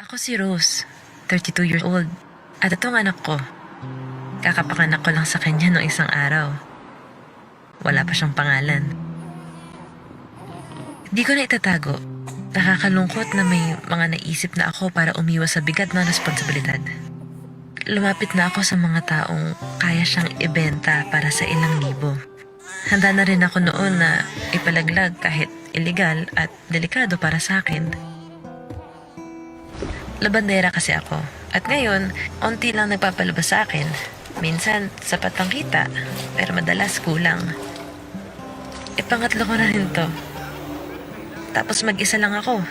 Ako si Rose, 32 years old. At itong anak ko. Kakapanganak ko lang sa kanya noong isang araw. Wala pa siyang pangalan. Di ko na itatago. Nakakalungkot na may mga naisip na ako para umiwas sa bigat ng responsibilidad. Lumapit na ako sa mga taong kaya siyang ibenta para sa ilang libo. Handa na rin ako noon na ipalaglag kahit illegal at delikado para sa akin. Labandera kasi ako. At ngayon, onti lang nagpapalabas sa akin. Minsan, sapat ang kita, pero madalas kulang. Pangatlo ko na rin to. Tapos mag-isa lang ako.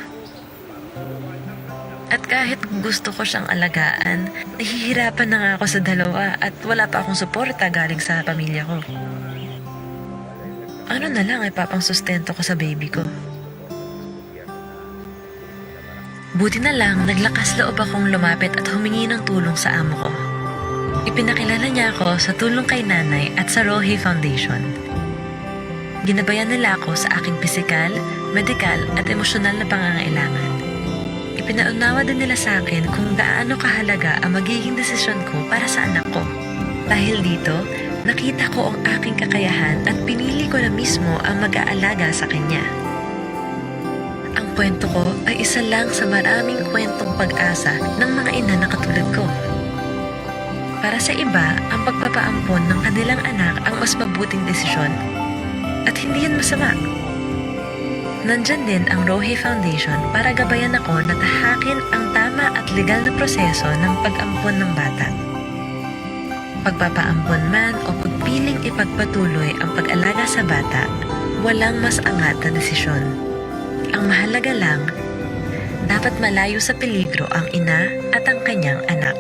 At kahit gusto ko siyang alagaan, nahihirapan na nga ako sa dalawa at wala pa akong suporta galing sa pamilya ko. Ano na lang ay papang sustento ko sa baby ko. Buti na lang, naglakas loob akong lumapit at humingi ng tulong sa amo ko. Ipinakilala niya ako sa tulong kay nanay at sa Buhay Foundation. Ginabayan nila ako sa aking pisikal, medikal at emosyonal na pangangailangan. Ipinaunawa din nila sa akin kung gaano kahalaga ang magiging desisyon ko para sa anak ko. Dahil dito, nakita ko ang aking kakayahan at pinili ko na mismo ang mag-aalaga sa kanya. Ang kwento ko ay isa lang sa maraming kwentong pag-asa ng mga ina na katulad ko. Para sa iba, ang pagpapaampon ng kanilang anak ang mas mabuting desisyon. At hindi yan masama. Nandyan din ang Buhay Foundation para gabayan ako na tahakin ang tama at legal na proseso ng pag-ampon ng bata. Pagpapaampon man o pagpiling ipagpatuloy ang pag-alaga sa bata, walang mas angat na desisyon. Ang mahalaga lang, dapat malayo sa peligro ang ina at ang kanyang anak.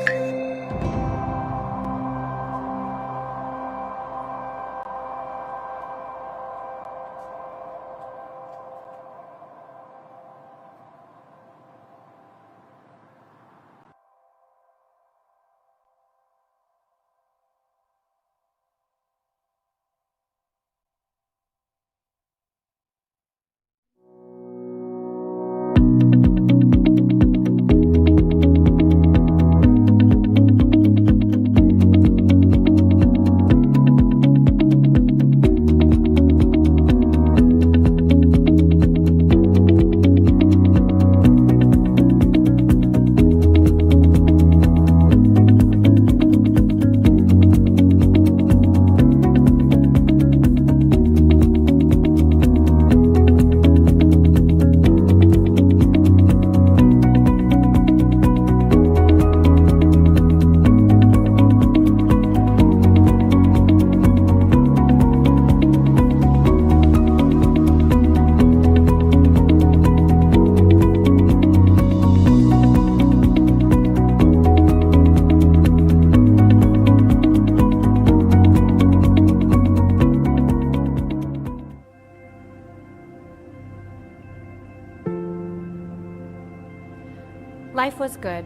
Life was good.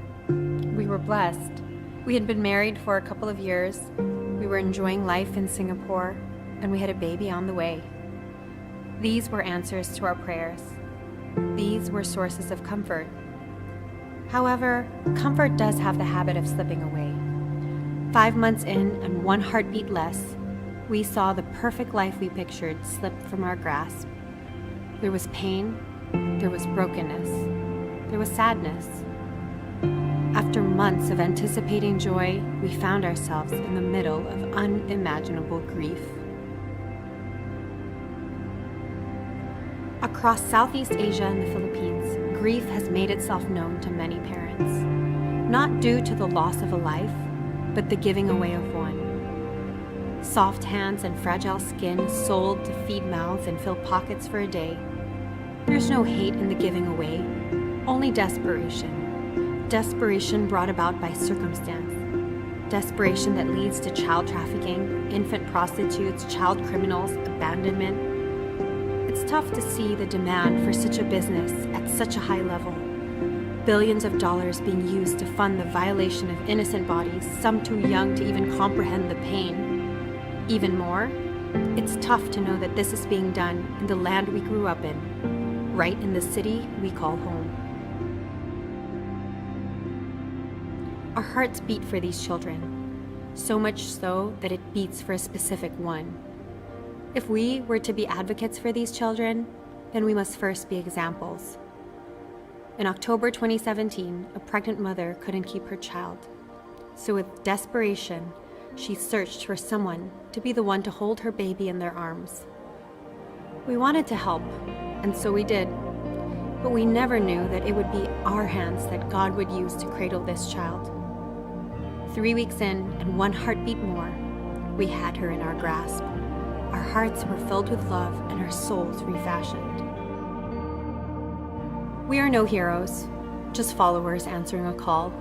We were blessed. We had been married for a couple of years. We were enjoying life in Singapore, and we had a baby on the way. These were answers to our prayers. These were sources of comfort. However, comfort does have the habit of slipping away. 5 months in and 1 heartbeat less, we saw the perfect life we pictured slip from our grasp. There was pain, there was brokenness, there was sadness. After months of anticipating joy, we found ourselves in the middle of unimaginable grief. Across Southeast Asia and the Philippines, grief has made itself known to many parents, not due to the loss of a life, but the giving away of one. Soft hands and fragile skin sold to feed mouths and fill pockets for a day. There's no hate in the giving away, only desperation. Desperation brought about by circumstance. Desperation that leads to child trafficking, infant prostitutes, child criminals, abandonment. It's tough to see the demand for such a business at such a high level. Billions of dollars being used to fund the violation of innocent bodies, some too young to even comprehend the pain. Even more, it's tough to know that this is being done in the land we grew up in, right in the city we call home. Our hearts beat for these children, so much so that it beats for a specific one. If we were to be advocates for these children, then we must first be examples. In October 2017, a pregnant mother couldn't keep her child. So with desperation, she searched for someone to be the one to hold her baby in their arms. We wanted to help, and so we did. But we never knew that it would be our hands that God would use to cradle this child. 3 weeks in, and one heartbeat more, we had her in our grasp. Our hearts were filled with love and our souls refashioned. We are no heroes, just followers answering a call.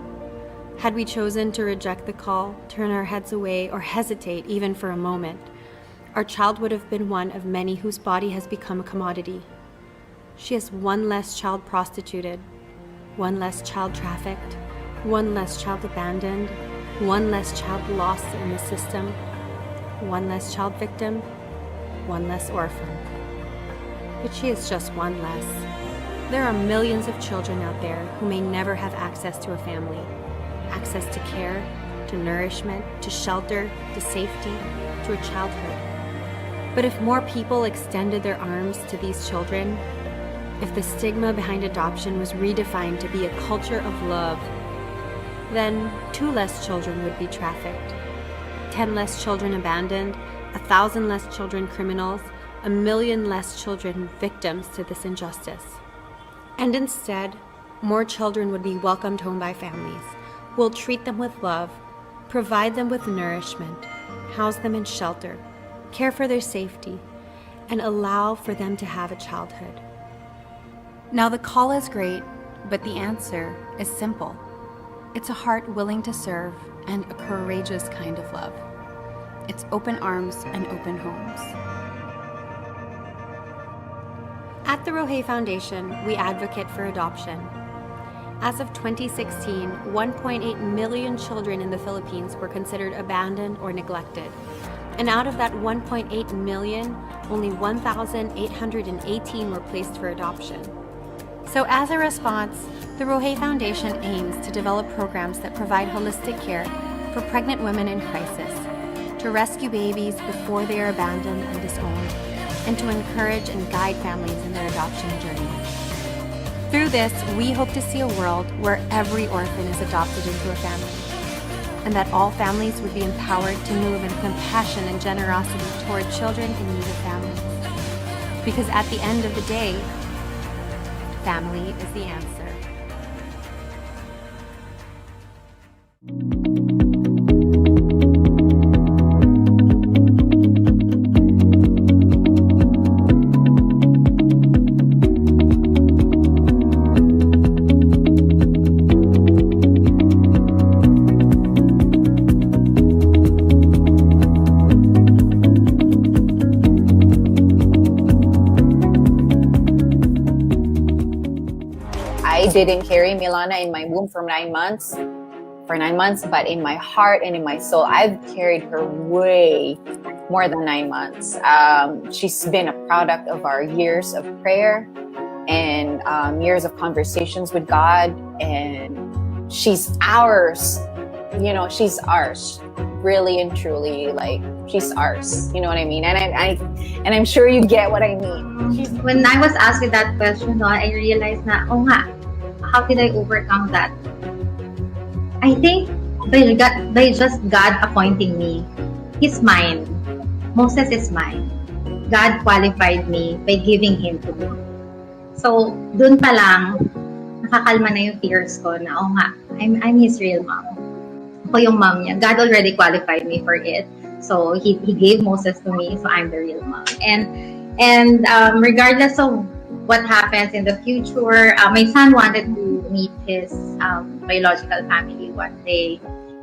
Had we chosen to reject the call, turn our heads away, or hesitate even for a moment, our child would have been one of many whose body has become a commodity. She has one less child prostituted, one less child trafficked, one less child abandoned, one less child lost in the system, one less child victim, one less orphan. But she is just one less. There are millions of children out there who may never have access to a family, access to care, to nourishment, to shelter, to safety, to a childhood. But if more people extended their arms to these children, if the stigma behind adoption was redefined to be a culture of love, then 2 less children would be trafficked, 10 less children abandoned, 1,000 less children criminals, 1 million less children victims to this injustice. And instead, more children would be welcomed home by families. We'll treat them with love, provide them with nourishment, house them in shelter, care for their safety, and allow for them to have a childhood. Now the call is great, but the answer is simple. It's a heart willing to serve and a courageous kind of love. It's open arms and open homes. At the Buhay Foundation, we advocate for adoption. As of 2016, 1.8 million children in the Philippines were considered abandoned or neglected. And out of that 1.8 million, only 1,818 were placed for adoption. So as a response, the Buhay Foundation aims to develop programs that provide holistic care for pregnant women in crisis, to rescue babies before they are abandoned and disowned, and to encourage and guide families in their adoption journey. Through this, we hope to see a world where every orphan is adopted into a family, and that all families would be empowered to move in compassion and generosity toward children in need of families. Because at the end of the day, family is the answer. I didn't carry Milana in my womb for 9 months, but in my heart and in my soul, I've carried her way more than 9 months. She's been a product of our years of prayer and years of conversations with God, and she's ours. You know, she's ours, really and truly. Like, she's ours. You know what I mean? And I'm sure you get what I mean. When I was asked that question, no, I realized na, oh nga, how did I overcome that? I think by just God appointing me. He's mine. Moses is mine. God qualified me by giving him to me. So, dun pa lang, nakakalma na yung fears ko na, oh nga, I'm his real mom. Ako yung mom niya. God already qualified me for it. So, he gave Moses to me, so I'm the real mom. And regardless of what happens in the future, my son wanted to meet his biological family one day.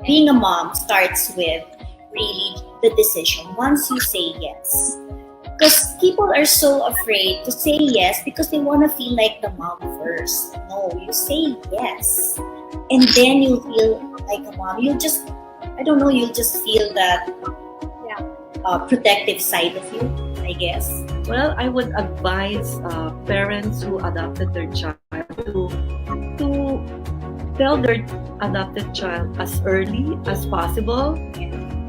Being a mom starts with really the decision once you say yes. Because people are so afraid to say yes because they want to feel like the mom first. No, you say yes. And then you feel like a mom. You'll just feel that protective side of you, I guess. Well, I would advise parents who adopted their child to tell their adopted child as early as possible.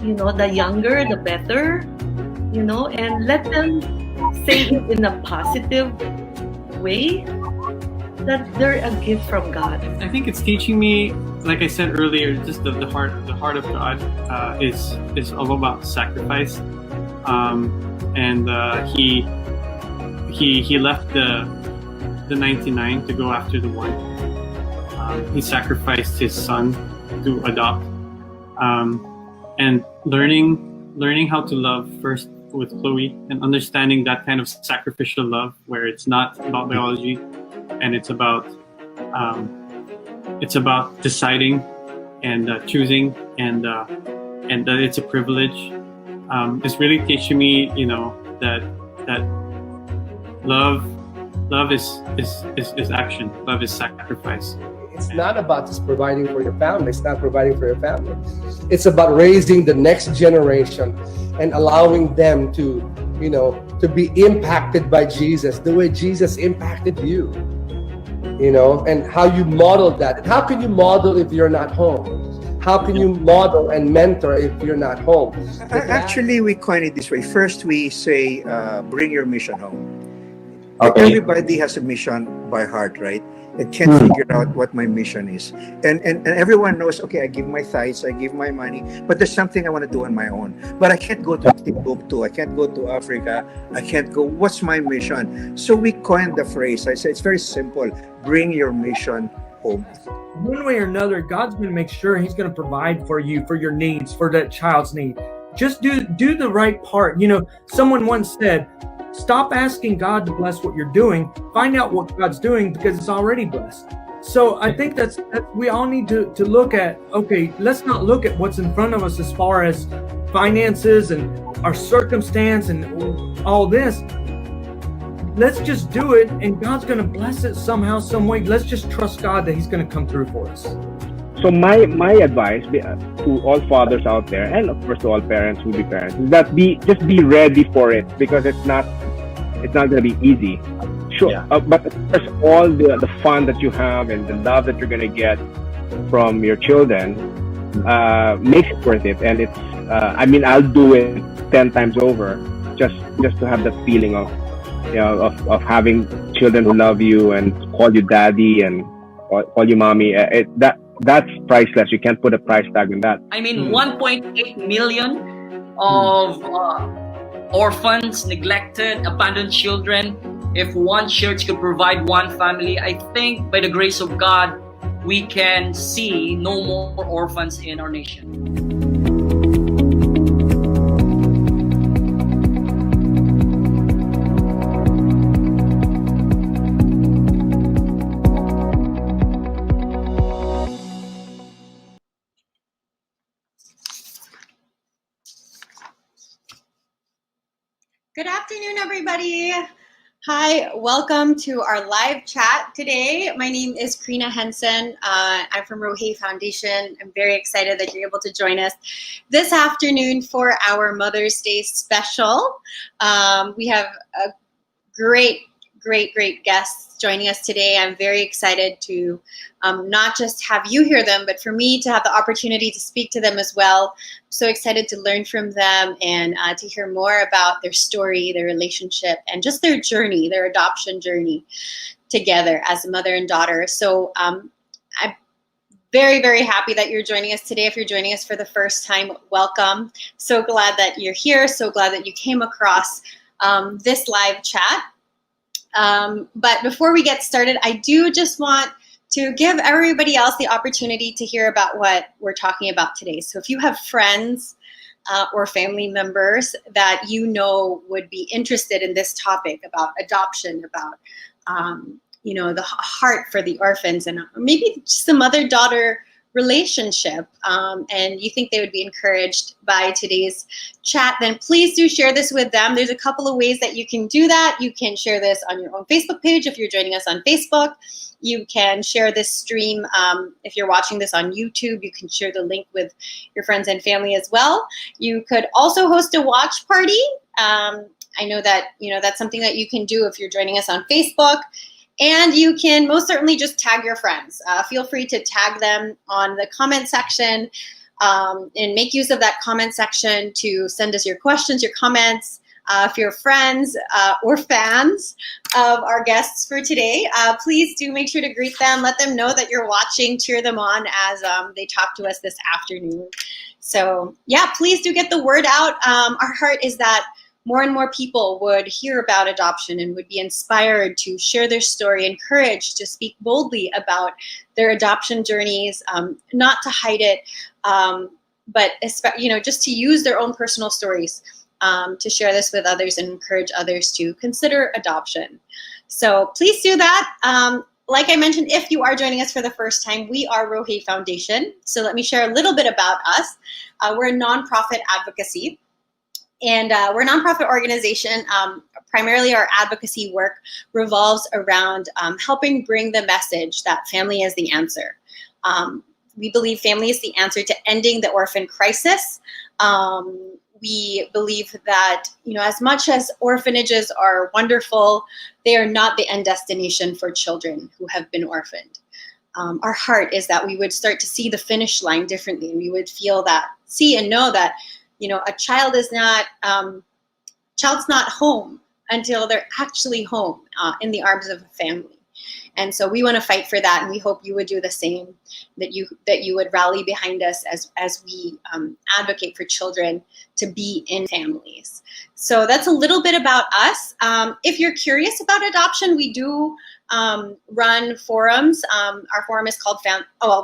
You know, the younger, the better. You know, and let them say it in a positive way that they're a gift from God. I think it's teaching me, like I said earlier, just the heart of God is all about sacrifice, and he left the 99 to go after the one. He sacrificed his son to adopt, and learning how to love first with Chloe, and understanding that kind of sacrificial love where it's not about biology, and it's about deciding and choosing, and that it's a privilege. It's really teaching me, you know, that love is action. Love is sacrifice. It's not about just providing for your family. It's not providing for your family. It's about raising the next generation and allowing them to, you know, to be impacted by Jesus the way Jesus impacted you. You know, and how you model that. And how can you model if you're not home? How can you model and mentor if you're not home? Actually, we coin it this way. First, we say, bring your mission home. Okay. Everybody has a mission by heart, right? And can't figure out what my mission is. And everyone knows, okay, I give my tithes, I give my money, but there's something I want to do on my own. But I can't go to Timbuktu, I can't go to Africa, I can't go, what's my mission? So we coined the phrase. I said, it's very simple. Bring your mission home. One way or another, God's going to make sure He's going to provide for you, for your needs, for that child's need. Just do the right part. You know, someone once said, stop asking God to bless what you're doing. Find out what God's doing because it's already blessed. So I think that we all need to look at, okay, let's not look at what's in front of us as far as finances and our circumstance and all this. Let's just do it, and God's going to bless it somehow, some way. Let's just trust God that He's going to come through for us. So my advice to all fathers out there, and of course to all parents who be parents, is that just be ready for it, because it's not going to be easy. Sure, yeah. But of course, all the fun that you have and the love that you're going to get from your children makes it worth it. And it's I mean, I'll do it 10 times over just to have that feeling of, you know, of having children who love you and call you daddy and call you mommy. That's priceless. You can't put a price tag on that. I mean, 1.8 million of orphans, neglected, abandoned children. If one church could provide one family, I think by the grace of God, we can see no more orphans in our nation. Good afternoon, everybody. Hi, welcome to our live chat today. My name is Carissa Henson. I'm from Buhay Foundation. I'm very excited that you're able to join us this afternoon for our Mother's Day special. We have a great guests joining us today. I'm very excited to not just have you hear them, but for me to have the opportunity to speak to them as well. I'm so excited to learn from them and to hear more about their story, their relationship, and just their journey, their adoption journey together as a mother and daughter. So I'm very happy that you're joining us today. If you're joining us for the first time, welcome. So glad that you're here. So glad that you came across this live chat. But before we get started, I do just want to give everybody else the opportunity to hear about what we're talking about today. So if you have friends or family members that you know would be interested in this topic about adoption, about the heart for the orphans, and maybe just the mother-daughter relationship, and you think they would be encouraged by today's chat, then please do share this with them. There's a couple of ways that you can do that. You can share this on your own Facebook page if you're joining us on Facebook. You can share this stream if you're watching this on YouTube. You can share the link with your friends and family as well. You could also host a watch party. I know that that's something that you can do if you're joining us on Facebook. And you can most certainly just tag your friends. Feel free to tag them on the comment section and make use of that comment section to send us your questions, your comments. If you're friends or fans of our guests for today, please do make sure to greet them. Let them know that you're watching. Cheer them on as they talk to us this afternoon. So yeah, please do get the word out. Our heart is that more and more people would hear about adoption and would be inspired to share their story, encouraged to speak boldly about their adoption journeys, not to hide it, but just to use their own personal stories to share this with others and encourage others to consider adoption. So please do that. Like I mentioned, if you are joining us for the first time, we are Buhay Foundation. So let me share a little bit about us. We're a nonprofit advocacy. And we're a nonprofit organization. Primarily our advocacy work revolves around helping bring the message that family is the answer. We believe family is the answer to ending the orphan crisis. We believe that, as much as orphanages are wonderful, they are not the end destination for children who have been orphaned. Our heart is that we would start to see the finish line differently. And we would see and know that, a child is not, child's not home until they're actually home in the arms of a family. And so we want to fight for that, and we hope you would do the same, that you would rally behind us as we advocate for children to be in families. So that's a little bit about us. If you're curious about adoption, we do run forums. Our forum is called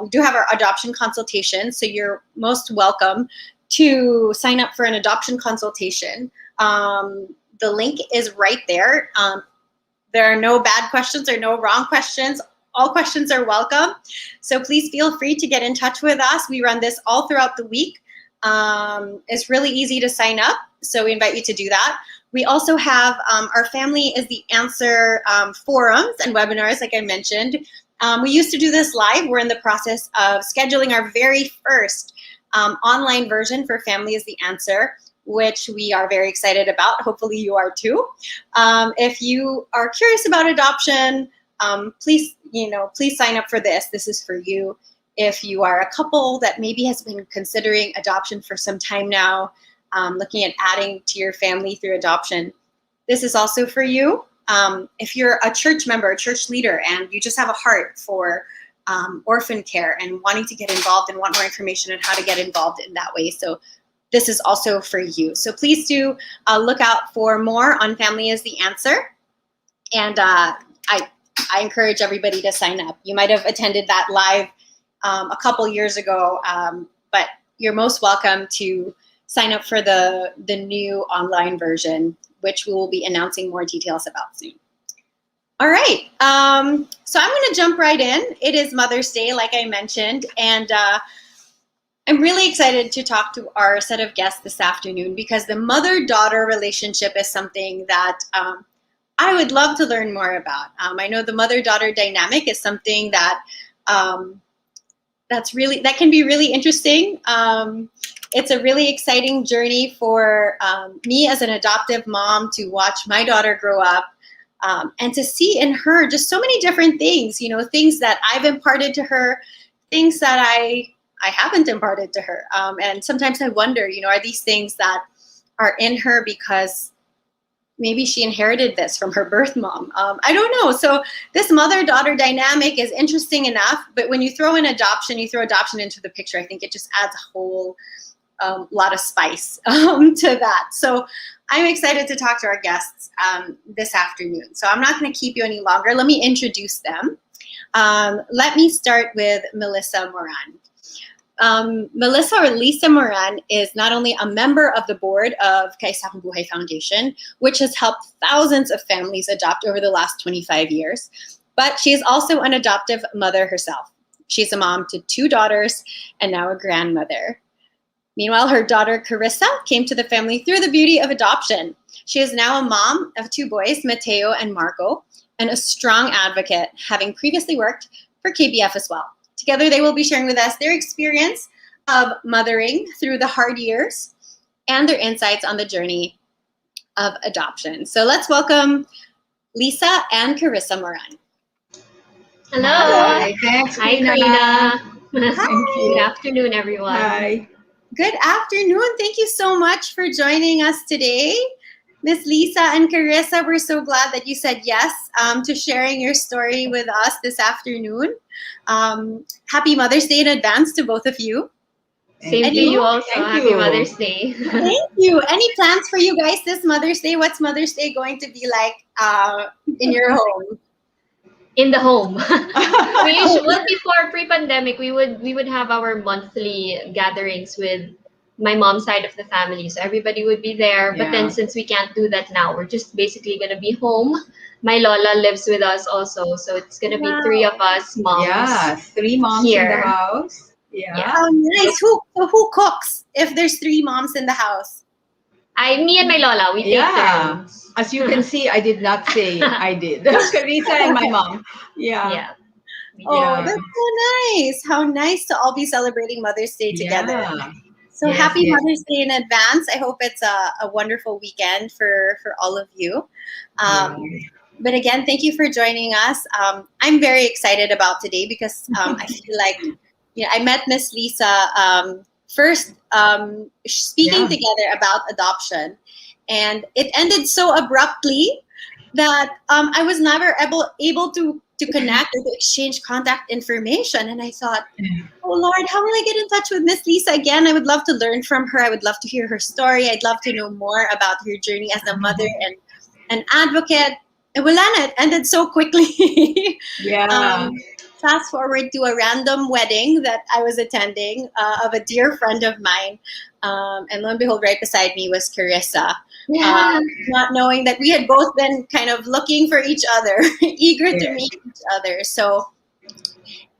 we do have our adoption consultation, so you're most welcome to sign up for an adoption consultation. The link is right there. There are no bad questions or no wrong questions. All questions are welcome. So please feel free to get in touch with us. We run this all throughout the week. It's really easy to sign up, so we invite you to do that. We also have our Family is the Answer forums and webinars, like I mentioned. We used to do this live. We're in the process of scheduling our very first online version for Family is the Answer, which we are very excited about. Hopefully you are too. If you are curious about adoption, please sign up for this. This is for you. If you are a couple that maybe has been considering adoption for some time now, looking at adding to your family through adoption, this is also for you. If you're a church member, a church leader, and you just have a heart for orphan care and wanting to get involved and want more information on how to get involved in that way. So this is also for you. So please do look out for more on Family is the Answer. And I encourage everybody to sign up. You might have attended that live a couple years ago, but you're most welcome to sign up for the new online version, which we will be announcing more details about soon. All right, so I'm gonna jump right in. It is Mother's Day, like I mentioned, and I'm really excited to talk to our set of guests this afternoon because the mother-daughter relationship is something that I would love to learn more about. I know the mother-daughter dynamic is something that that can be really interesting. It's a really exciting journey for me as an adoptive mom to watch my daughter grow up. And to see in her just so many different things, things that I've imparted to her, things that I haven't imparted to her. And sometimes I wonder, are these things that are in her because maybe she inherited this from her birth mom? I don't know. So this mother-daughter dynamic is interesting enough, but when you throw adoption into the picture, I think it just adds a whole lot of spice to that. So I'm excited to talk to our guests this afternoon. So I'm not going to keep you any longer. Let me introduce them. Let me start with Melissa Moran. Melissa or Lisa Moran is not only a member of the board of Kaisahang Buhay Foundation, which has helped thousands of families adopt over the last 25 years, but she is also an adoptive mother herself. She's a mom to 2 daughters and now a grandmother. Meanwhile, her daughter Carissa came to the family through the beauty of adoption. She is now a mom of 2 boys, Mateo and Marco, and a strong advocate, having previously worked for KBF as well. Together, they will be sharing with us their experience of mothering through the hard years and their insights on the journey of adoption. So let's welcome Lisa and Carissa Moran. Hello. Hi. Thanks, Hi, Karina. Karina. Thank you. Good afternoon, everyone. Hi. Good afternoon. Thank you so much for joining us today. Miss Lisa and Carissa, we're so glad that you said yes to sharing your story with us this afternoon. Happy Mother's Day in advance to both of you. Same to you also. Happy Mother's Day. Thank you. Any plans for you guys this Mother's Day? What's Mother's Day going to be like in your home? In the home. Well, before pre-pandemic, we would have our monthly gatherings with my mom's side of the family, so everybody would be there. But then, since we can't do that now, we're just basically gonna be home. My Lola lives with us also, so it's gonna be three of us moms. Yeah, 3 moms here. in the house. Yeah. How nice. Who cooks if there's 3 moms in the house? Me and my Lola, we take turns. As you can see, I did not say I did. Carissa and my mom. Yeah. Oh, that's so nice. How nice to all be celebrating Mother's Day together. Yeah. So Yes, happy yes. Mother's Day in advance. I hope it's a wonderful weekend for all of you. But again, thank you for joining us. I'm very excited about today because I feel like I met Miss Lisa first speaking together about adoption, and it ended so abruptly that I was never able to connect or to exchange contact information. And I thought, oh Lord, how will I get in touch with Miss Lisa again? I would love to learn from her. I would love to hear her story. I'd love to know more about her journey as a mother and an advocate. And wala na, it ended so quickly. Fast forward to a random wedding that I was attending of a dear friend of mine. And lo and behold, right beside me was Carissa. Not knowing that we had both been kind of looking for each other, eager to meet each other. So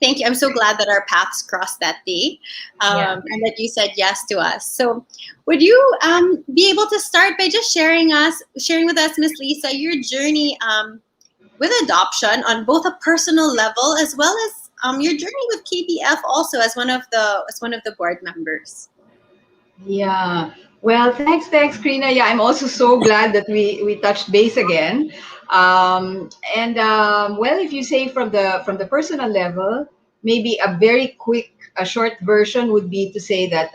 thank you. I'm so glad that our paths crossed that day and that you said yes to us. So would you be able to start by just sharing with us, Miss Lisa, your journey with adoption on both a personal level as well as your journey with KBF also as one of the board members? Yeah. Well, thanks, Karina. Yeah, I'm also so glad that we touched base again. Well, if you say from the personal level, maybe a short version would be to say that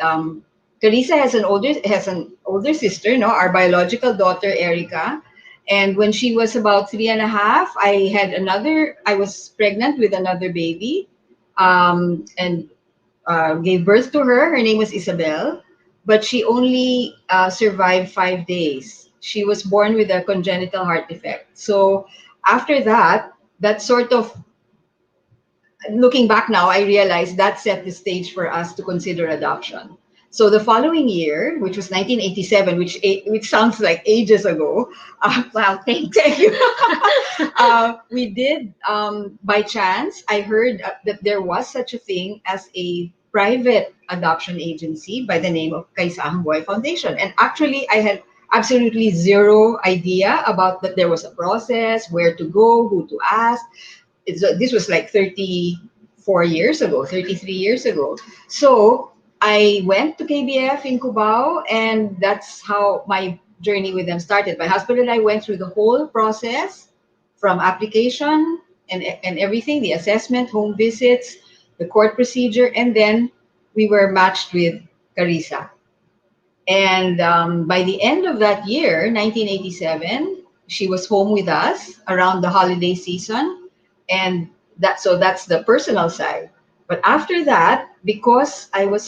Carissa has an older sister, no, our biological daughter Erica. And when she was about 3.5, I was pregnant with another baby, and gave birth to her. Her name was Isabel, but she only survived 5 days. She was born with a congenital heart defect. So after that sort of, looking back now, I realized that set the stage for us to consider adoption. So the following year, which was 1987, which sounds like ages ago. Wow, thanks. Thank you. We did, by chance, I heard that there was such a thing as a private adoption agency by the name of Kaisahang Buhay Foundation. And actually, I had absolutely zero idea about that there was a process, where to go, who to ask. This was like 33 years ago. So I went to KBF in Cubao, and that's how my journey with them started. My husband and I went through the whole process from application and everything, the assessment, home visits, the court procedure, and then we were matched with Carissa. And by the end of that year, 1987, she was home with us around the holiday season. And that's the personal side. But after that, because I was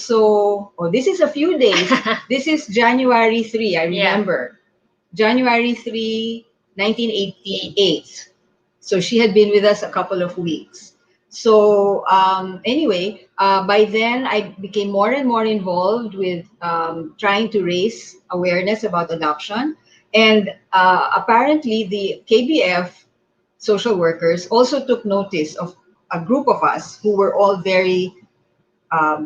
this is a few days. This is January 3, I remember. January 3, 1988. So she had been with us a couple of weeks. So anyway, by then I became more and more involved with trying to raise awareness about adoption. And apparently the KBF social workers also took notice of a group of us who were all very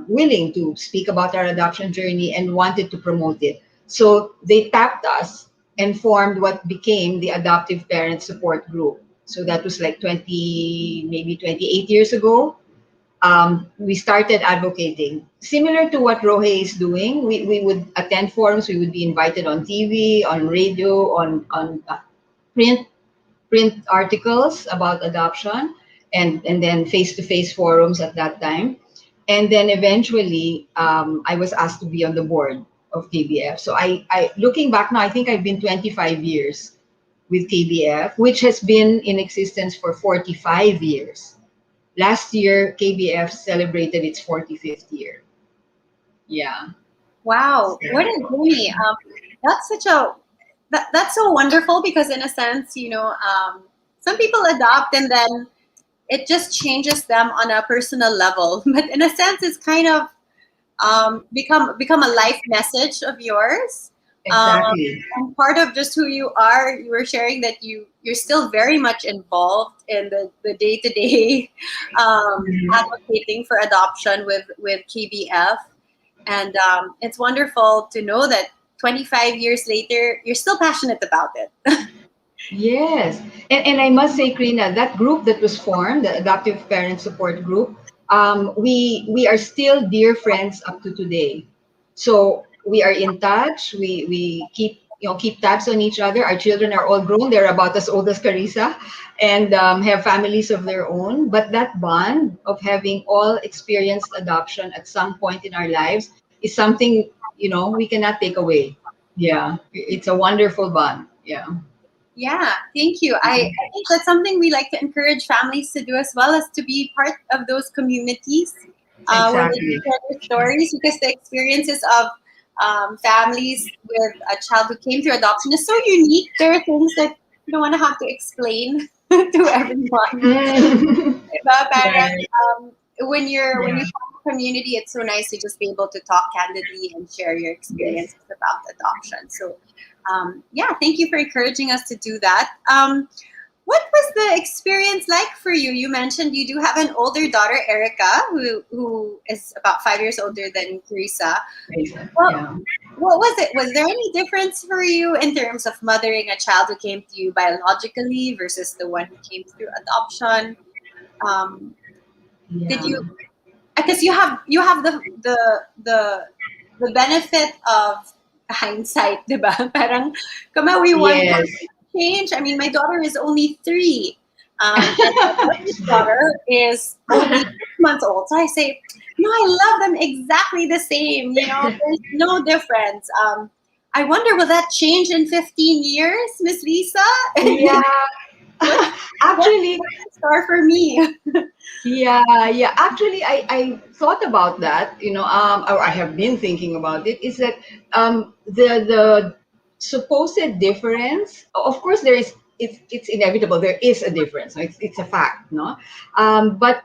willing to speak about our adoption journey and wanted to promote it. So they tapped us and formed what became the Adoptive Parent Support Group. So that was like 28 years ago. We started advocating. Similar to what Rohe is doing, we would attend forums, we would be invited on TV, on radio, on print articles about adoption. and then face-to-face forums at that time. And then eventually, I was asked to be on the board of KBF. So I looking back now, I think I've been 25 years with KBF, which has been in existence for 45 years. Last year, KBF celebrated its 45th year. Yeah. Wow, what a journey! That's such a that's so wonderful because in a sense, some people adopt and then it just changes them on a personal level. But in a sense, it's kind of become a life message of yours. Exactly. And part of just who you are. You were sharing that you're still very much involved in the day-to-day advocating for adoption with KBF. And it's wonderful to know that 25 years later, you're still passionate about it. Yes. And I must say, Krina, that group that was formed, the Adoptive Parent Support Group, we are still dear friends up to today. So we are in touch. We keep tabs on each other. Our children are all grown. They're about as old as Carissa and have families of their own. But that bond of having all experienced adoption at some point in our lives is something, we cannot take away. Yeah. It's a wonderful bond. Yeah. Yeah, thank you. I think that's something we like to encourage families to do as well, as to be part of those communities where they Exactly. share their stories, because the experiences of families with a child who came through adoption is so unique. There are things that you don't want to have to explain to everyone. Diba? Parang, Right. when you Yeah. find a community, it's so nice to just be able to talk candidly and share your experiences about adoption. So thank you for encouraging us to do that. What was the experience like for you? You mentioned you do have an older daughter, Erica, who is about 5 years older than Carissa. Yeah. What was it? Was there any difference for you in terms of mothering a child who came to you biologically versus the one who came through adoption? Did you? Because you have the benefit of hindsight, diba? Parang, we want Yes. to change. I mean, my daughter is only 3. And my youngest daughter is only 6 months old. So I say, no, I love them exactly the same. There's no difference. I wonder, will that change in 15 years, Miss Lisa? Yeah. Actually, what's in store for me? yeah. Actually, I thought about that, or I have been thinking about it, is that the supposed difference, of course, it's inevitable. There is a difference. It's a fact, no? But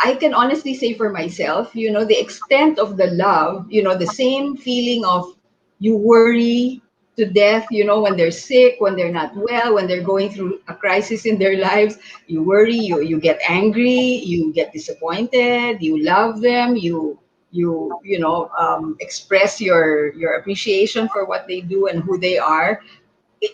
I can honestly say for myself, the extent of the love, the same feeling of you worry to death, when they're sick, when they're not well, when they're going through a crisis in their lives, you worry, you get angry, you get disappointed, you love them, you express your appreciation for what they do and who they are.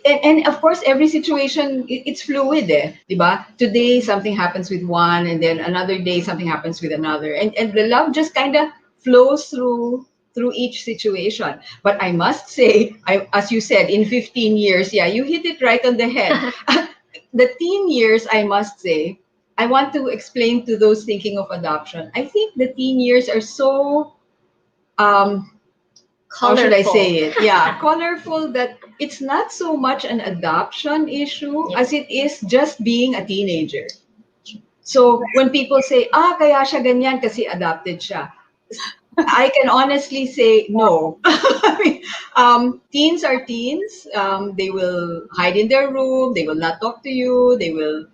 And of course, every situation, it's fluid, diba? Today something happens with one, and then another day something happens with another, and the love just kind of flows through each situation. But I must say, as you said, in 15 years, yeah, you hit it right on the head. The teen years, I must say, I want to explain to those thinking of adoption. I think the teen years are so how should I say it? Yeah, colorful, that it's not so much an adoption issue as it is just being a teenager. So when people say, kaya siya ganyan kasi adopted siya, I can honestly say no. Teens are teens. They will hide in their room. They will not talk to you. They will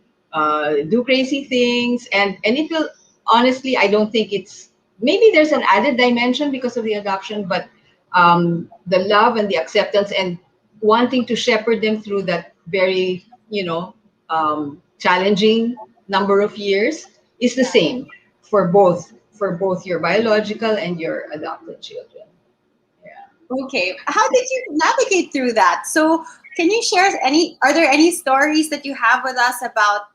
do crazy things. And it will, honestly, I don't think it's, maybe there's an added dimension because of the adoption, but the love and the acceptance and wanting to shepherd them through that very, challenging number of years is the same for both your biological and your adopted children. Okay. How did you navigate through that? So can you share are there any stories that you have with us about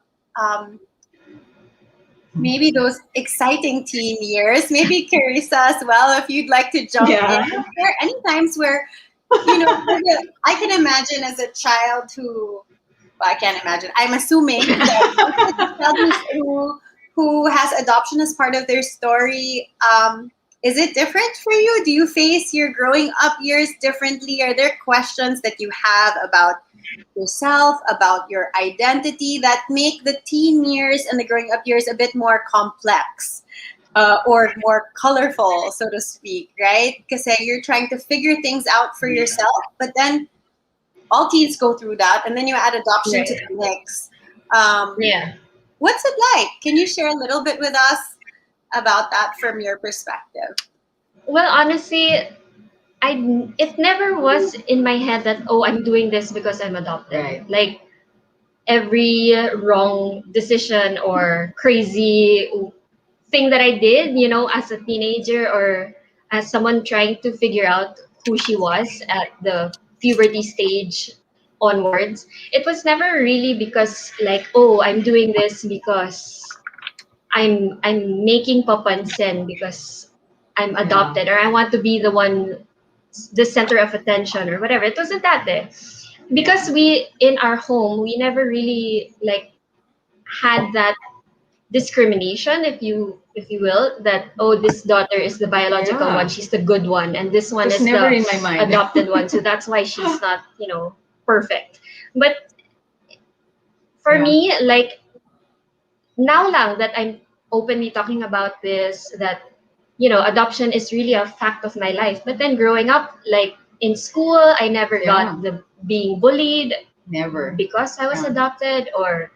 maybe those exciting teen years? Maybe Carissa as well, if you'd like to jump in. Are there any times where, I can imagine as a child who, I can't imagine. I'm assuming that who has adoption as part of their story. Is it different for you? Do you face your growing up years differently? Are there questions that you have about yourself, about your identity that make the teen years and the growing up years a bit more complex or more colorful, so to speak, right? Because you're trying to figure things out for yourself, but then all teens go through that, and then you add adoption to the mix. Yeah. What's it like? Can you share a little bit with us about that from your perspective? Well, honestly, it never was in my head that, oh, I'm doing this because I'm adopted. Right. Like every wrong decision or crazy thing that I did, as a teenager or as someone trying to figure out who she was at the puberty stage onwards, it was never really because like, oh, I'm doing this because I'm making papansin because I'm adopted or I want to be the center of attention or whatever. It wasn't that day. Because we in our home we never really like had that discrimination, if you will, that oh, this daughter is the biological one, she's the good one, and this one It was is never the in my mind. adopted one, so that's why she's not perfect. But for me, like now lang that I'm openly talking about this, that adoption is really a fact of my life. But then growing up, like in school, I never got the being bullied Never. because I was adopted, or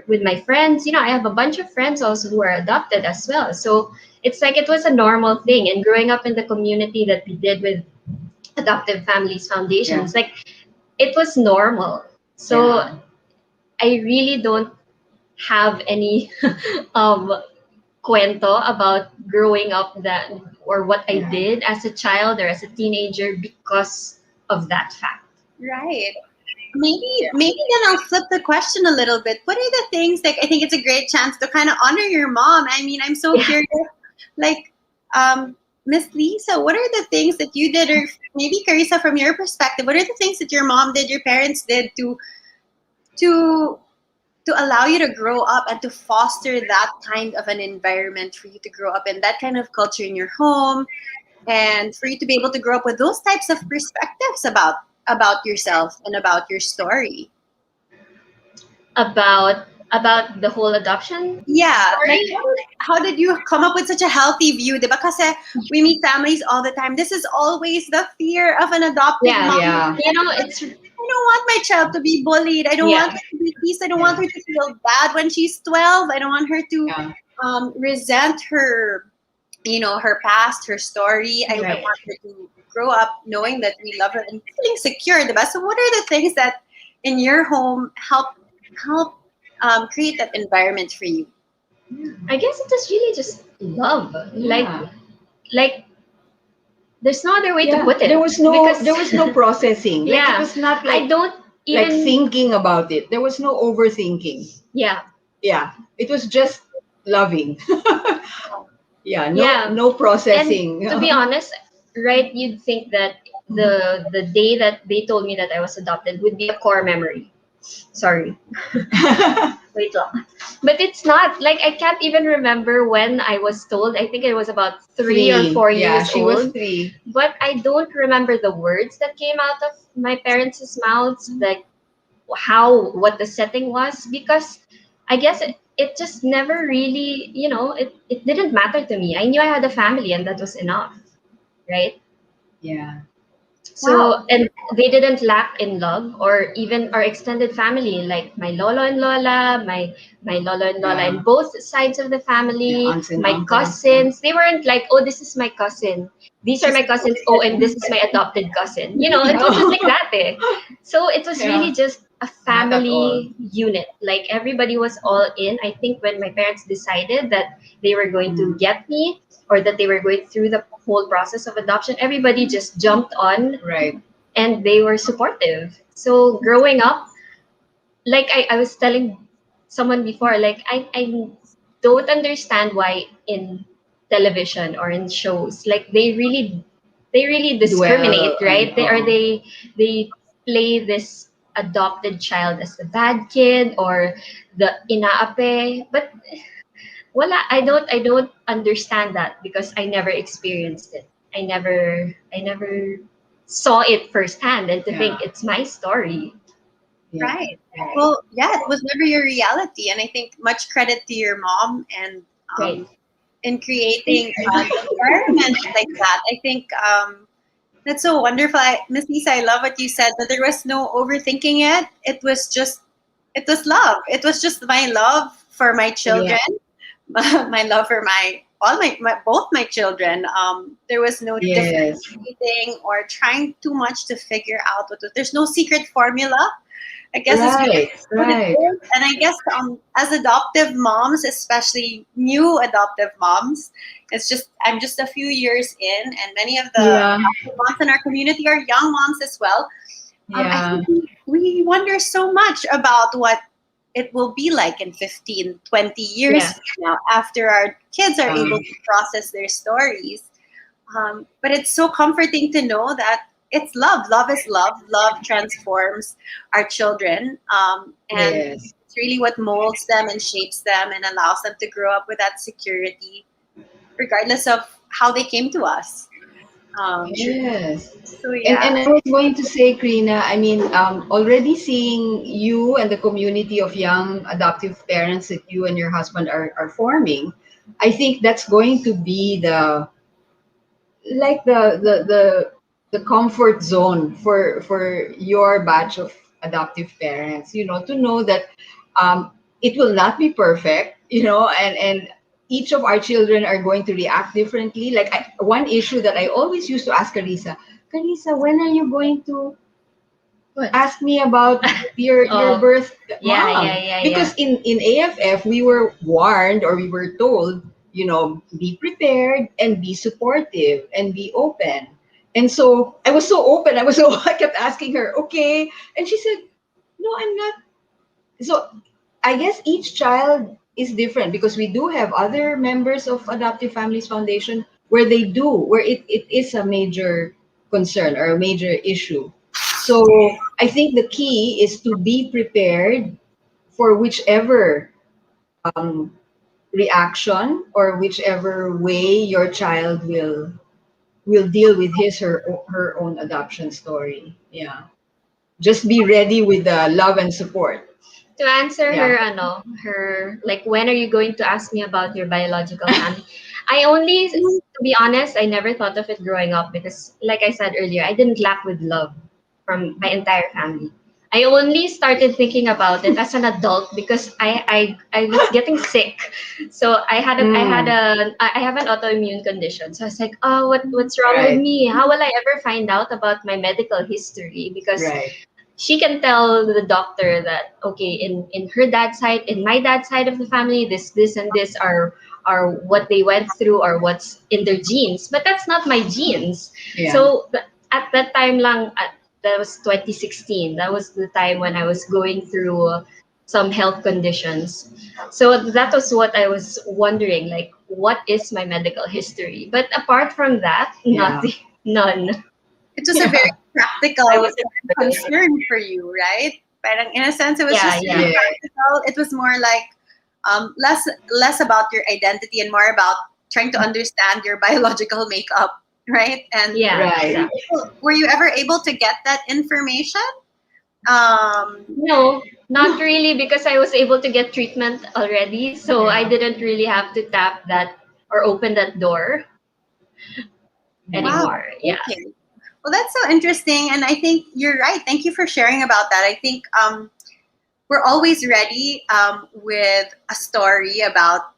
with my friends. I have a bunch of friends also who are adopted as well. So it's like it was a normal thing. And growing up in the community that we did with Adoptive Families Foundation, it's like it was normal. So I really don't have any cuento about growing up that or what I did as a child or as a teenager because of that fact. Right. Maybe then I'll flip the question a little bit. What are the things, like, I think it's a great chance to kind of honor your mom. I mean, I'm so curious, like, Miss Lisa, what are the things that you did, or maybe Carissa, from your perspective, what are the things that your mom did, your parents did to allow you to grow up and to foster that kind of an environment for you to grow up in, that kind of culture in your home, and for you to be able to grow up with those types of perspectives about yourself and about your story? About the whole adoption? Yeah, story? like how did you come up with such a healthy view? Diba? Kasi we meet families all the time. This is always the fear of an adopted mom. Yeah. It's I don't want my child to be bullied. I don't want her to be teased. I don't want her to feel bad when she's 12. I don't want her to resent her, her past, her story. I want her to grow up knowing that we love her and feeling secure. Diba? So what are the things that in your home help create that environment for you? I guess it was really just love. Like there's no other way to put it. There was no processing. Like, Yeah. it was not like I don't even like thinking about it. There was no overthinking. Yeah. Yeah. It was just loving. Yeah. No processing. And to be honest, right, you'd think that the day that they told me that I was adopted would be a core memory. Sorry. Wait long. But it's not. Like, I can't even remember when I was told. I think it was about 3 or 4 years she old. was 3. But I don't remember the words that came out of my parents' mouths, like what the setting was, because I guess it just never really, it didn't matter to me. I knew I had a family and that was enough, right? Yeah. So, and they didn't lack in love, or even our extended family, like my lolo and lola, my lolo and lola in both sides of the family, aunts and my uncles. cousins. They weren't like, oh, this is my cousin. These are my cousins. Oh, and this is my adopted cousin. It wasn't like that. So it was really just a family unit. Like, everybody was all in. I think when my parents decided that they were going to get me, or that they were going through the whole process of adoption, everybody just jumped on, Right. and they were supportive. So growing up, like I was telling someone before, like I don't understand why in television or in shows, like they really discriminate, Dwell on- right? They play this adopted child as the bad kid or the inaape, but wala, I don't understand that because I never experienced it. I never saw it firsthand, and to think it's my story. Right. Well, yeah, it was never your reality. And I think much credit to your mom and Right. in creating an environment like that. I think that's so wonderful. Miss Lisa, I love what you said, that there was no overthinking it. It was love. It was just my love for my children, my love for both my children. There was no differentiating or trying too much to figure out there's no secret formula. I guess it's what it is. And I guess as adoptive moms, especially new adoptive moms, I'm just a few years in, and many of the moms in our community are young moms as well. I think we wonder so much about what it will be like in 15, 20 years from now, after our kids are able to process their stories. But it's so comforting to know that it's love. Love is love. Love transforms our children. And it's really what molds them and shapes them and allows them to grow up with that security, regardless of how they came to us. So, And I was going to say, Karina, I mean, already seeing you and the community of young adoptive parents that you and your husband are forming, I think that's going to be the comfort zone for your batch of adoptive parents, to know that it will not be perfect, and each of our children are going to react differently. Like one issue that I always used to ask Carissa, when are you going to ask me about your birth mom? Because in AFF we were warned, or we were told, be prepared and be supportive and be open. And so I was so open. I kept asking her, okay. And she said, no, I'm not. So I guess each child is different, because we do have other members of Adoptive Families Foundation where it is a major concern or a major issue. So I think the key is to be prepared for whichever reaction or whichever way your child will deal with her own adoption story. Yeah. Just be ready with the love and support. To answer her, like, when are you going to ask me about your biological family? To be honest, I never thought of it growing up because, like I said earlier, I didn't lack with love from my entire family. I only started thinking about it as an adult because I was getting sick. So I have an autoimmune condition. So I was like, oh, what's wrong with me? How will I ever find out about my medical history? Because she can tell the doctor that, okay, in her dad's side, in my dad's side of the family, this and this are what they went through or what's in their genes. But that's not my genes. So at that time that was 2016. That was the time when I was going through some health conditions. So that was what I was wondering, like, what is my medical history? But apart from that, nothing, none. It was a very practical concern for you, right? But in a sense, it was practical. It was more like less about your identity and more about trying to understand your biological makeup, right? And were you ever able to get that information? No, not really, because I was able to get treatment already, so I didn't really have to tap that or open that door anymore. Wow. Okay. Well, that's so interesting, and I think you're right. Thank you for sharing about that. I think we're always ready with a story about,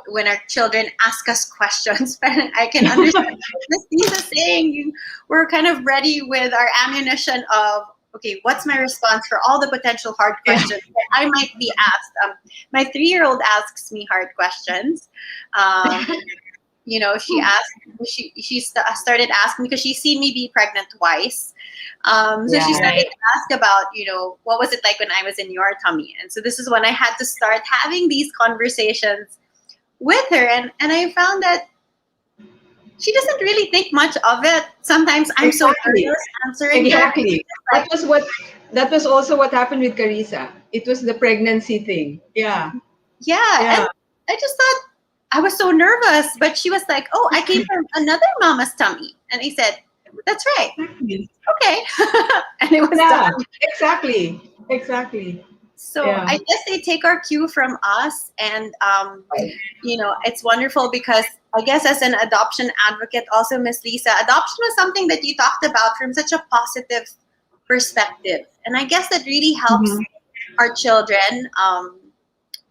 when our children ask us questions. But I can understand Miss Lisa saying we're kind of ready with our ammunition of, okay, what's my response for all the potential hard questions that I might be asked? My 3-year-old asks me hard questions. She started asking because she's seen me be pregnant twice. She started to ask about, what was it like when I was in your tummy? And so this is when I had to start having these conversations with her. And I found that she doesn't really think much of it. Sometimes I'm so nervous answering her. Exactly. That was also what happened with Carissa. It was the pregnancy thing. Yeah. Yeah, and I just thought I was so nervous, but she was like, "Oh, I came from another mama's tummy," and I said, "That's right, okay," and it was Yeah, done. exactly. So Yeah. I guess they take our cue from us, and it's wonderful because I guess as an adoption advocate, also Miss Lisa, adoption was something that you talked about from such a positive perspective, and I guess that really helps our children.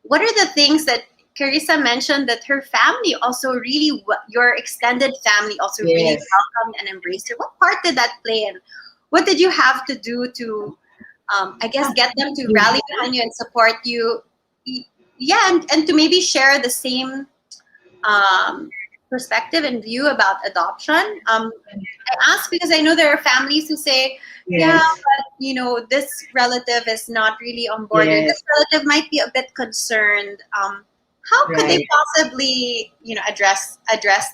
What are the things that Carissa mentioned that her family also really, your extended family also really Yes. welcomed and embraced her? What part did that play in? What did you have to do to, I guess, get them to rally behind you and support you? Yeah, and to maybe share the same perspective and view about adoption. I ask because I know there are families who say, yeah, Yes. but this relative is not really on board, or Yes. this relative might be a bit concerned. How could they Right. possibly, address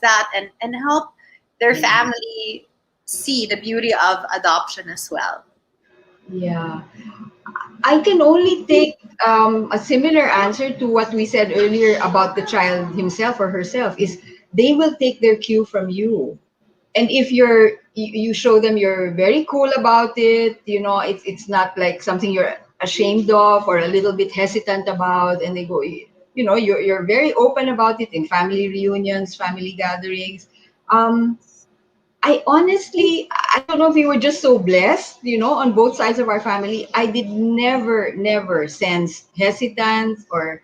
that and help their family see the beauty of adoption as well? Yeah. I can only take a similar answer to what we said earlier about the child himself or herself is they will take their cue from you. And if you show them you're very cool about it, it's not like something you're ashamed of or a little bit hesitant about, and they go, you're very open about it in family reunions, family gatherings. I honestly, I don't know if we were just so blessed, on both sides of our family. I did never sense hesitance or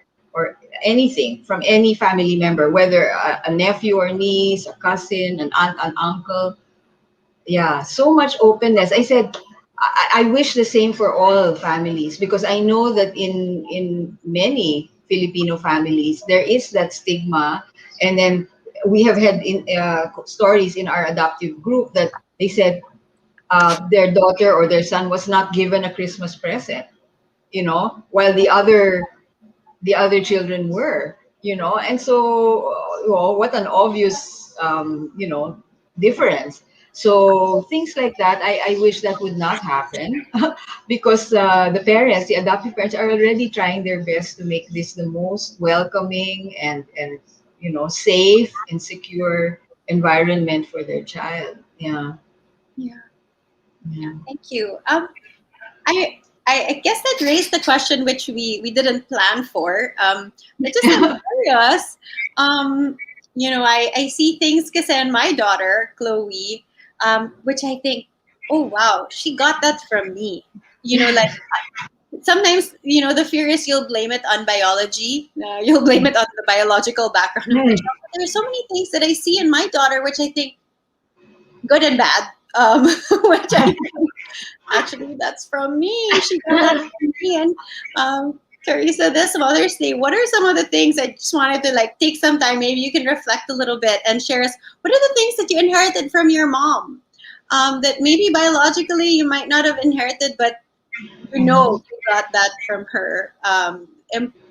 anything from any family member, whether a nephew or niece, a cousin, an aunt, an uncle. Yeah, so much openness. I said, I wish the same for all families because I know that in many Filipino families there is that stigma, and then we have had stories in our adoptive group that they said their daughter or their son was not given a Christmas present, while the other children were, and so what an obvious difference. So things like that, I wish that would not happen because the adoptive parents are already trying their best to make this the most welcoming and safe and secure environment for their child. Yeah. Yeah, Yeah. thank you. I guess that raised the question which we didn't plan for. But just I'm curious. I see things because in my daughter Chloe, which I think, oh wow, she got that from me. Like sometimes the fear is you'll blame it on biology, you'll blame it on the biological background of the child. But there's so many things that I see in my daughter which I think good and bad. Which I think actually that's from me. She got that from me. And Carissa, this Mother's Day, what are some of the things I just wanted to take some time? Maybe you can reflect a little bit and share us. What are the things that you inherited from your mom that maybe biologically you might not have inherited, but you got that from her?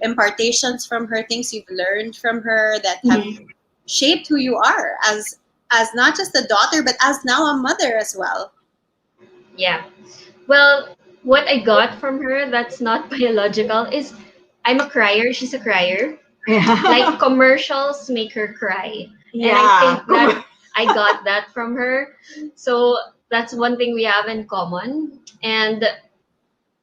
Impartations from her, things you've learned from her that have shaped who you are as not just a daughter, but as now a mother as well. Yeah. Well, what I got from her that's not biological is I'm a crier. She's a crier. Like commercials make her cry. And I think that I got that from her. So that's one thing we have in common. And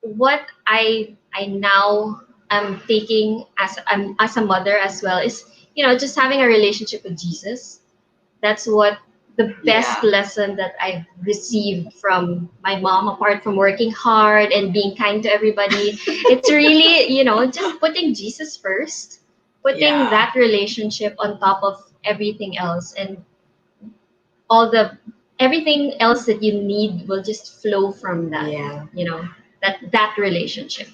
what I now am taking as a mother as well is just having a relationship with Jesus. That's what the best lesson that I've received from my mom, apart from working hard and being kind to everybody. It's really, just putting Jesus first, putting that relationship on top of everything else, and everything else that you need will just flow from that. That relationship.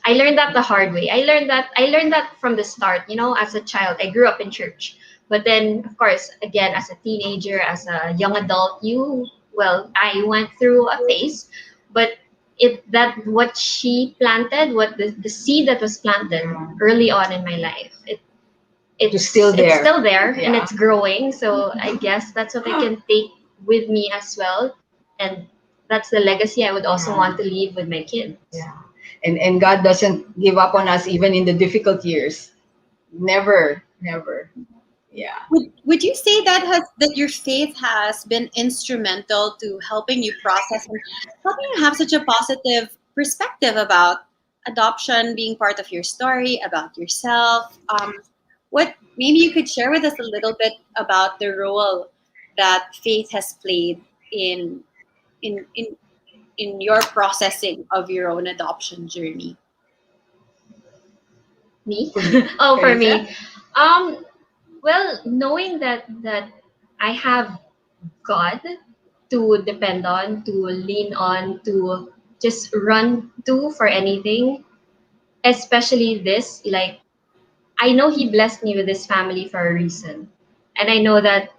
I learned that the hard way. I learned that from the start. As a child, I grew up in church. But then, of course, again, as a teenager, as a young adult, I went through a phase, but what she planted, what the seed that was planted early on in my life, It's still there. It's still there and Yeah. it's growing. So I guess that's what I can take with me as well. And that's the legacy I would also want to leave with my kids. Yeah. And God doesn't give up on us even in the difficult years. Never, never. Yeah. Would you say that your faith has been instrumental to helping you process and helping you have such a positive perspective about adoption being part of your story, about yourself? What maybe you could share with us a little bit about the role that faith has played in in in in your processing of your own adoption journey. Me? Oh, for me. Well, knowing that I have God to depend on, to lean on, to just run to for anything, especially this, like I know He blessed me with this family for a reason. And I know that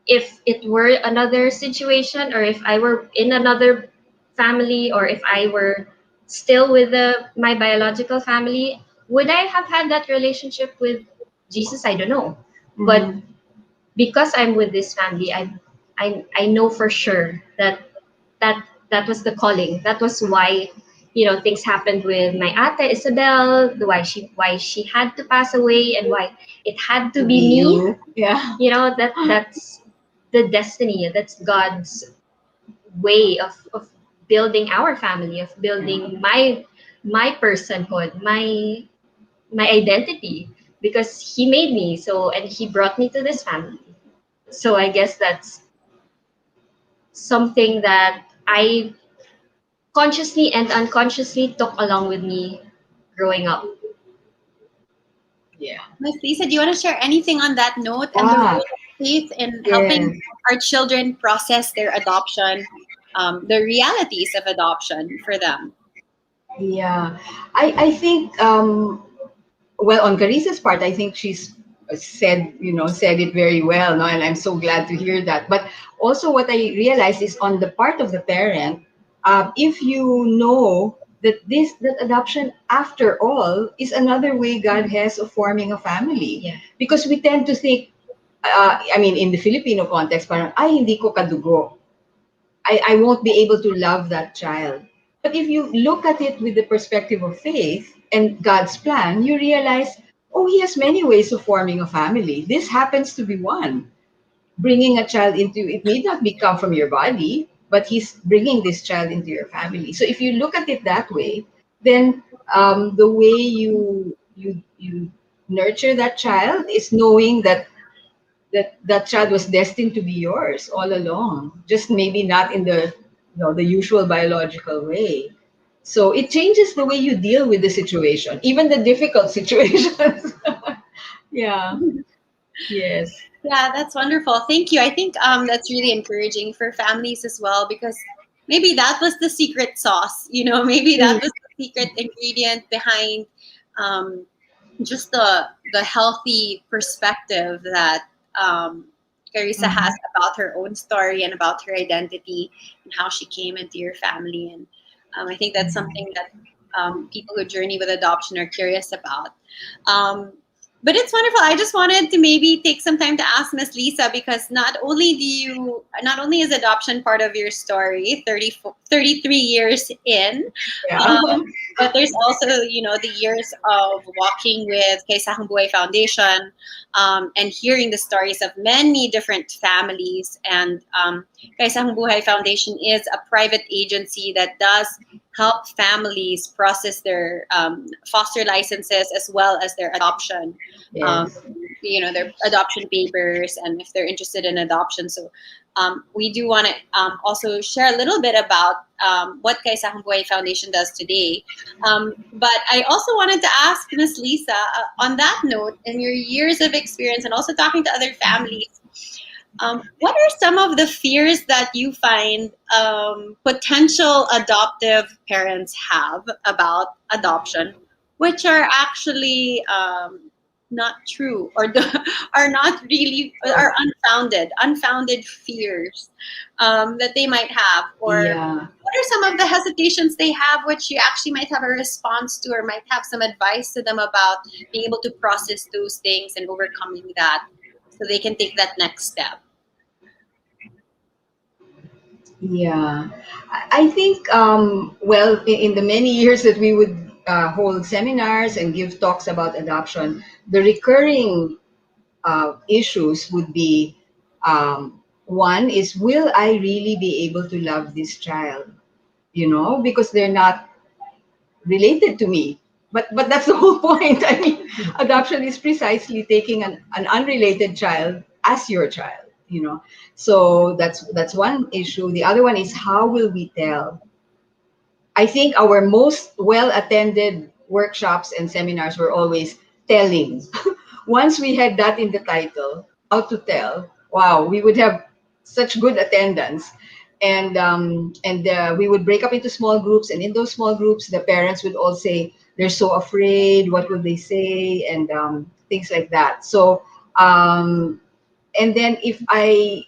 if it were another situation, or if I were in another family, or if I were still with my biological family, would I have had that relationship with Jesus? I don't know. But because I'm with this family, I know for sure that that was the calling. That was why things happened with my ate Isabel, why she had to pass away, and why it had to be me. You. Yeah. That's the destiny. That's God's way of building our family, of building my personhood, my identity, because He made me so, and He brought me to this family. So I guess that's something that I consciously and unconsciously took along with me growing up. Yeah. Miss Lisa, do you want to share anything on that note and the role of faith in helping our children process their adoption, the realities of adoption for them? Yeah. I think well, on Carissa's part, I think she's said it very well, no, and I'm so glad to hear that. But also, what I realized is on the part of the parent, if you know that adoption, after all, is another way God has of forming a family. Yeah. Because we tend to think, I mean, in the Filipino context, parang, ay, hindi ko kadugo. I won't be able to love that child. But if you look at it with the perspective of faith and God's plan, you realize, oh, He has many ways of forming a family. This happens to be one. Bringing a child into it may not come from your body, but He's bringing this child into your family. So if you look at it that way, then the way you nurture that child is knowing that that child was destined to be yours all along, just maybe not in the the usual biological way. So it changes the way you deal with the situation, even the difficult situations. Yeah. Yes. Yeah, that's wonderful. Thank you. I think that's really encouraging for families as well, because maybe that was the secret sauce. Maybe that was the secret ingredient behind just the healthy perspective that Carissa has about her own story and about her identity and how she came into your family. And I think that's something that people who journey with adoption are curious about. But it's wonderful. I just wanted to maybe take some time to ask Miss Lisa, because not only is adoption part of your story, 33 years in, but there's also, the years of walking with Kaisahang Buhay Foundation, and hearing the stories of many different families. And Kaisahang Buhay Foundation is a private agency that does help families process their foster licenses as well as their adoption. Yes. Their adoption papers, and if they're interested in adoption. So we do want to also share a little bit about what Kaisahang Buhay Foundation does today. But I also wanted to ask Ms. Lisa, on that note, in your years of experience and also talking to other families, what are some of the fears that you find potential adoptive parents have about adoption, which are actually not true, or are not really, are unfounded fears that they might have, or Yeah. what are some of the hesitations they have, which you actually might have a response to, or might have some advice to them about being able to process those things and overcoming that, so they can take that next step. Yeah, I think, well, in the many years that we would hold seminars and give talks about adoption, the recurring issues would be, one is, will I really be able to love this child? You know, because they're not related to me. But that's the whole point. I mean, adoption is precisely taking an unrelated child as your child, you know. So that's one issue. The other one is, how will we tell? I think our most well attended workshops and seminars were always telling. Once we had that in the title, how to tell, wow, we would have such good attendance. And we would break up into small groups, and in those small groups, the parents would all say they're so afraid. What will they say? And things like that. So, and then if I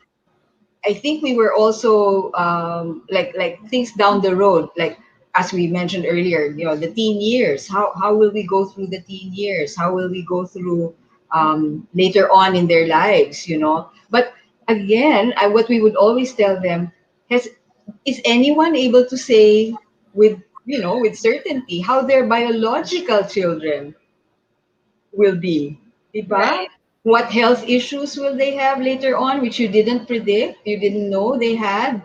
think we were also like things down the road, like as we mentioned earlier, you know, the teen years. How will we go through the teen years? How will we go through later on in their lives? You know, but again, what we would always tell them, is anyone able to say with, you know, with certainty how their biological children will be, diba? Right. What health issues will they have later on, which you didn't predict, you didn't know they had?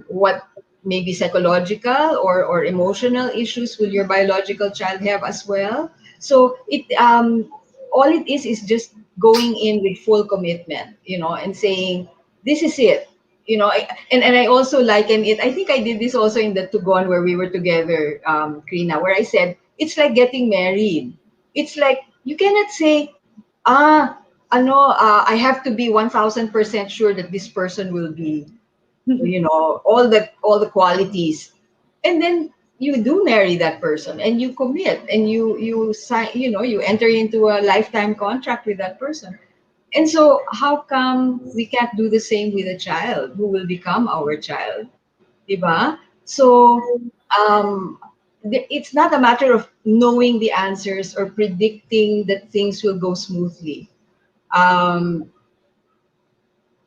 What maybe psychological or emotional issues will your biological child have as well? So it all it is just going in with full commitment, you know, and saying, this is it. You know, and I also liken it. I think I did this also in the Tugon where we were together, Krina, where I said it's like getting married. It's like you cannot say, I have to be 1,000% sure that this person will be, you know, all the qualities, and then you do marry that person and you commit and you sign, you know, you enter into a lifetime contract with that person. And so how come we can't do the same with a child who will become our child, diba? So it's not a matter of knowing the answers or predicting that things will go smoothly. um,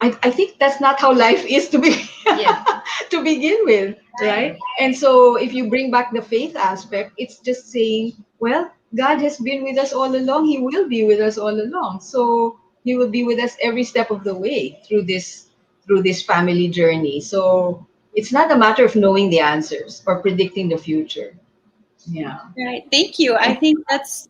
I think that's not how life is to be Yeah. to begin with, right? And so if you bring back the faith aspect, it's just saying, well, God has been with us all along. He will be with us all along. So he will be with us every step of the way through this family journey. So it's not a matter of knowing the answers or predicting the future. Yeah. Right. Thank you. I think that's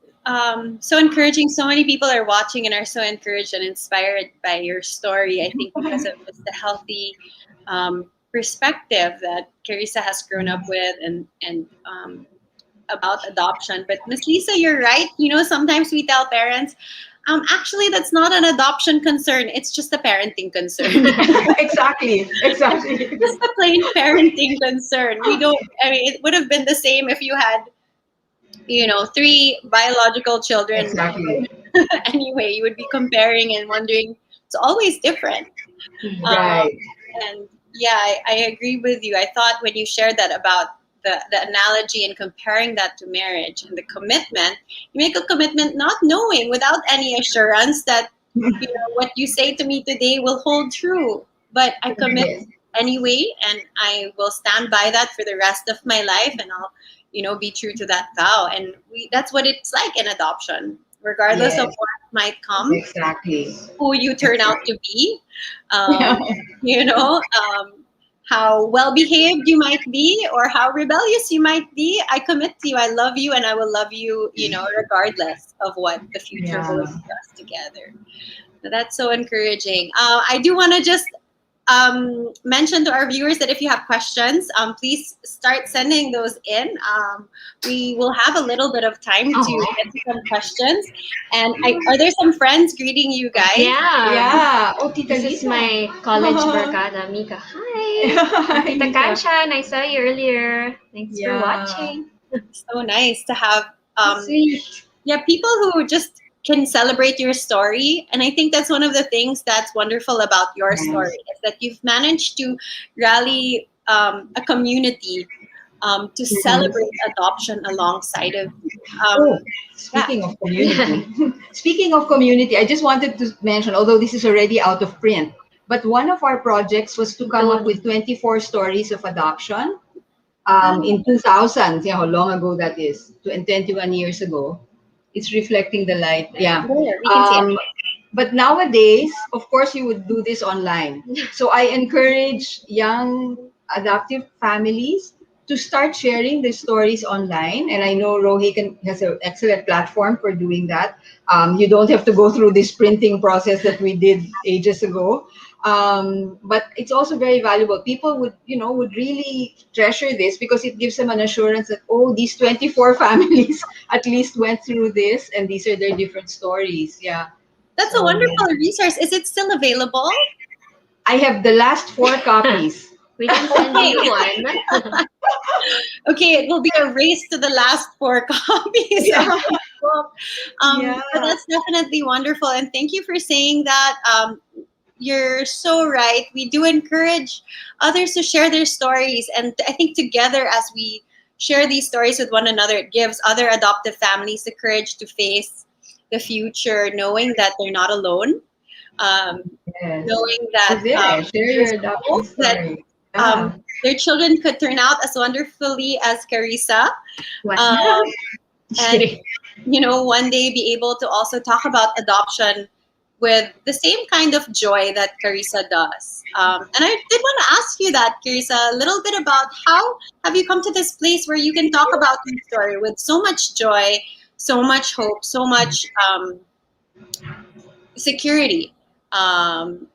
so encouraging. So many people are watching and are so encouraged and inspired by your story. I think because of just the healthy perspective that Carissa has grown up with, and about adoption. But Miss Lisa, you're right. You know, sometimes we tell parents, actually, that's not an adoption concern. It's just a parenting concern. Exactly. Just a plain parenting concern. We don't. I mean, it would have been the same if you had, you know, 3 biological children. Exactly. Anyway, you would be comparing and wondering. It's always different. Right. And yeah, I agree with you. I thought when you shared that about the analogy and comparing that to marriage and the commitment, you make a commitment not knowing, without any assurance that, you know, what you say to me today will hold true. But I commit anyway, and I will stand by that for the rest of my life, and I'll, you know, be true to that vow. And that's what it's like in adoption, regardless of Yes. what might come, Exactly. who you turn out to be, you know, how well behaved you might be or how rebellious you might be. I commit to you. I love you, and I will love you, you know, regardless of what the future holds for us together. So that's so encouraging. I do want to just mention to our viewers that if you have questions, please start sending those in. We will have a little bit of time to get to some questions. And are there some friends greeting you guys? Yeah. Yeah. Oh, Tita This is Lisa. my college barkada, Mika. Hi. Tita Mika. Kanshan, I saw you earlier. Thanks for Yeah. watching. So nice to have Sweet. yeah, people who just can celebrate your story. And I think that's one of the things that's wonderful about your story, is that you've managed to rally a community to celebrate adoption alongside of you. Speaking of community, speaking of community, I just wanted to mention, although this is already out of print, but one of our projects was to come up with 24 stories of adoption in 2000. Yeah, how long ago that is? 21 years ago. It's reflecting the light. Yeah. We can see it. But nowadays, of course, you would do this online. So I encourage young adoptive families to start sharing their stories online. And I know Rohi has an excellent platform for doing that. You don't have to go through this printing process that we did ages ago. But it's also very valuable. People would really treasure this because it gives them an assurance that, oh, these 24 families at least went through this, and these are their different stories. Yeah. That's a wonderful resource. Is it still available? I have the last 4 copies. We can send you one. Okay, it will be a race to the last 4 copies. Yeah. But that's definitely wonderful. And thank you for saying that. You're so right. We do encourage others to share their stories. And I think together, as we share these stories with one another, it gives other adoptive families the courage to face the future, knowing that they're not alone. Knowing that share your adoption story. Their children could turn out as wonderfully as Carissa. And, one day be able to also talk about adoption with the same kind of joy that Carissa does. And I did want to ask you that, Carissa, a little bit about how have you come to this place where you can talk about your story with so much joy, so much hope, so much security. And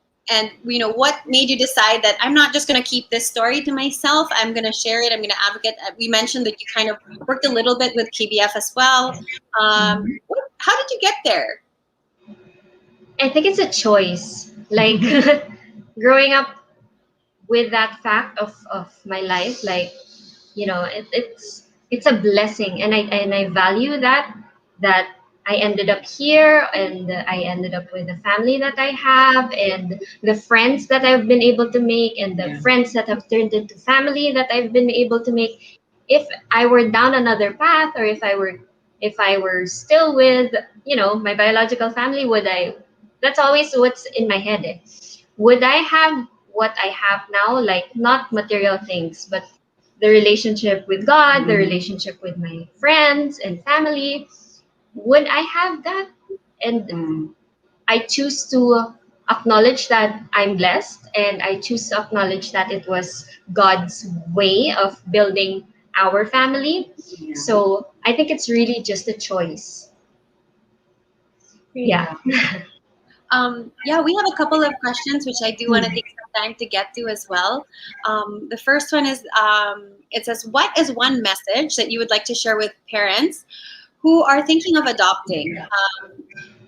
what made you decide that I'm not just going to keep this story to myself, I'm going to share it, I'm going to advocate. We mentioned that you kind of worked a little bit with KBF as well. How did you get there? I think it's a choice. Like growing up with that fact of my life, like, it's a blessing, and I value that I ended up here, and I ended up with the family that I have, and the friends that I've been able to make, and the friends that have turned into family that I've been able to make. If I were down another path, or if I were still with, my biological family, that's always what's in my head. Would I have what I have now? Like, not material things, but the relationship with God, the relationship with my friends and family. Would I have that? And I choose to acknowledge that I'm blessed, and I choose to acknowledge that it was God's way of building our family. So I think it's really just a choice. Yeah. We have a couple of questions which I do want to take some time to get to as well. The first one is, it says, what is one message that you would like to share with parents who are thinking of adopting?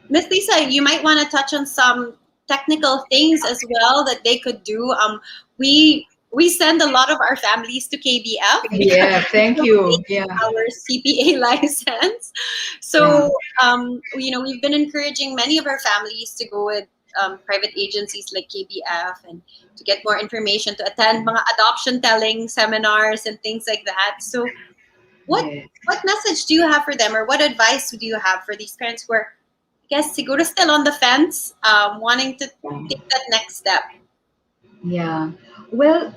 Miss Lisa, you might want to touch on some technical things as well that they could do. We send a lot of our families to KBF. Yeah, thank you. Yeah. Our CPA license. So, we've been encouraging many of our families to go with private agencies like KBF and to get more information, to attend mga adoption telling seminars and things like that. So, what message do you have for them, or what advice do you have for these parents who are, I guess, siguro still on the fence, wanting to take that next step? Yeah. Well,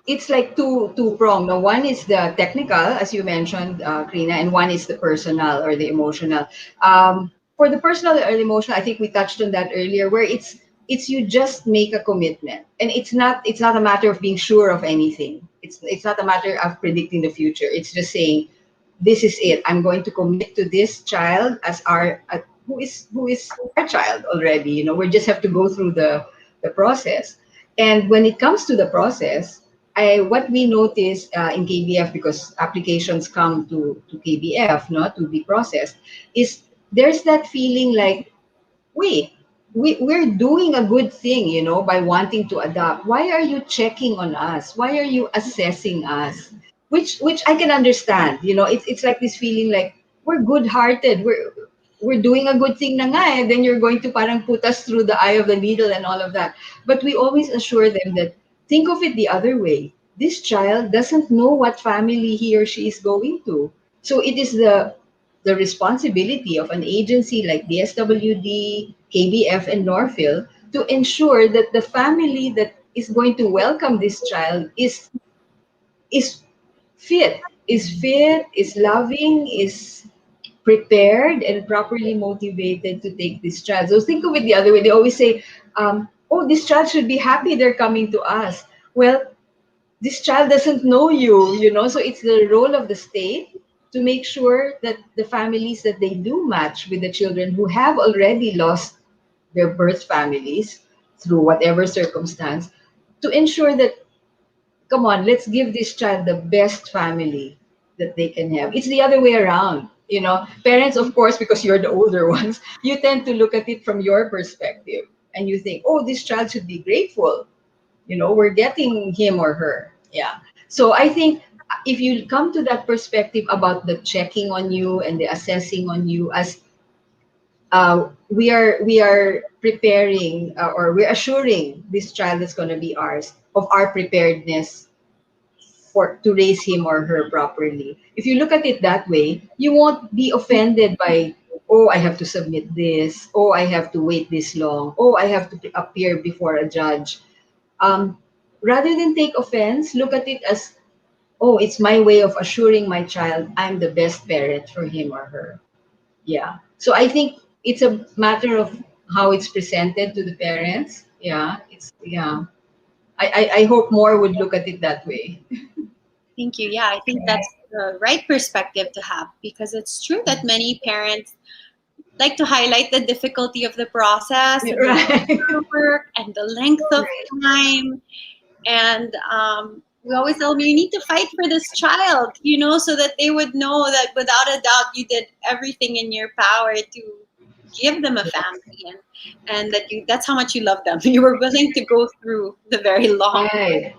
it's like two-pronged. Now, one is the technical, as you mentioned, Karina, and one is the personal or the emotional. For the personal or the emotional, I think we touched on that earlier, where it's you just make a commitment, and it's not a matter of being sure of anything. It's not a matter of predicting the future. It's just saying, this is it. I'm going to commit to this child as who is our child already. We just have to go through the process. And when it comes to the process, what we notice in KBF, because applications come to KBF, to be processed, is there's that feeling like, wait, we're doing a good thing, by wanting to adopt. Why are you checking on us? Why are you assessing us? Which I can understand. It's like this feeling like we're good-hearted. we're doing a good thing na nga then you're going to parang put us through the eye of the needle and all of that. But we always assure them that think of it the other way. This child doesn't know what family he or she is going to. So it is the responsibility of an agency like DSWD, KBF, and Norphil to ensure that the family that is going to welcome this child is fit, is loving, is prepared and properly motivated to take this child. So think of it the other way. They always say, oh, this child should be happy they're coming to us. Well, this child doesn't know you, so it's the role of the state to make sure that the families that they do match with the children who have already lost their birth families through whatever circumstance, to ensure that, come on, let's give this child the best family that they can have. It's the other way around. Parents, of course, because you're the older ones, you tend to look at it from your perspective and you think, oh, this child should be grateful. We're getting him or her. Yeah. So I think if you come to that perspective about the checking on you and the assessing on you as we are preparing or we're assuring this child is going to be ours of our preparedness to raise him or her properly. If you look at it that way, you won't be offended by, oh, I have to submit this, oh, I have to wait this long, oh, I have to appear before a judge. Rather than take offense, look at it as, oh, it's my way of assuring my child I'm the best parent for him or her. Yeah. So I think it's a matter of how it's presented to the parents. Yeah. I hope more would look at it that way. Thank you. Yeah, I think that's the right perspective to have, because it's true that many parents like to highlight the difficulty of the process, and Right. the work and the length of time. And we always tell them, you need to fight for this child, so that they would know that without a doubt you did everything in your power to give them a family, and that's how much you love them. You were willing to go through the very long Right.